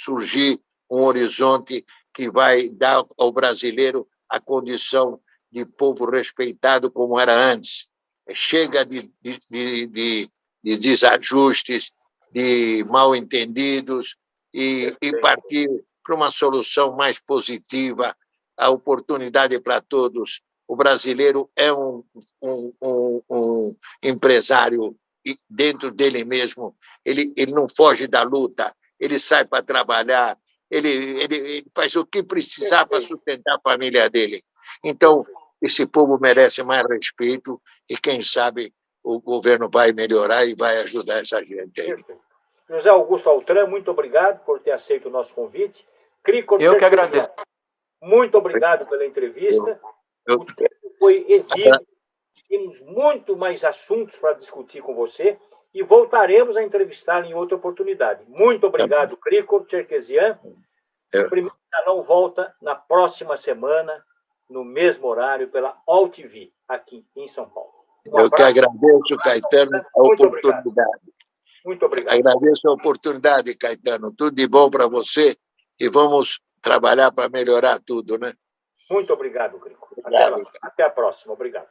surgir um horizonte que vai dar ao brasileiro a condição de povo respeitado como era antes. Chega de desajustes, de mal-entendidos e partir para uma solução mais positiva, a oportunidade para todos. O brasileiro é um empresário dentro dele mesmo, ele não foge da luta, ele sai para trabalhar, ele faz o que precisar para sustentar a família dele. Então, esse povo merece mais respeito e, quem sabe, o governo vai melhorar e vai ajudar essa gente aí. José Augusto Altran, muito obrigado por ter aceito o nosso convite. Eu que agradeço. Muito obrigado pela entrevista. O tempo foi exíguo. Temos muito mais assuntos para discutir com você e voltaremos a entrevistá-lo em outra oportunidade. Muito obrigado, Krigor Cherkessian. O primeiro canal volta na próxima semana, no mesmo horário, pela All TV, aqui em São Paulo. Eu que agradeço, Caetano, a oportunidade. Muito obrigado. Agradeço a oportunidade, Caetano. Tudo de bom para você e vamos trabalhar para melhorar tudo, né? Muito obrigado, Krigor. Até a próxima. Obrigado.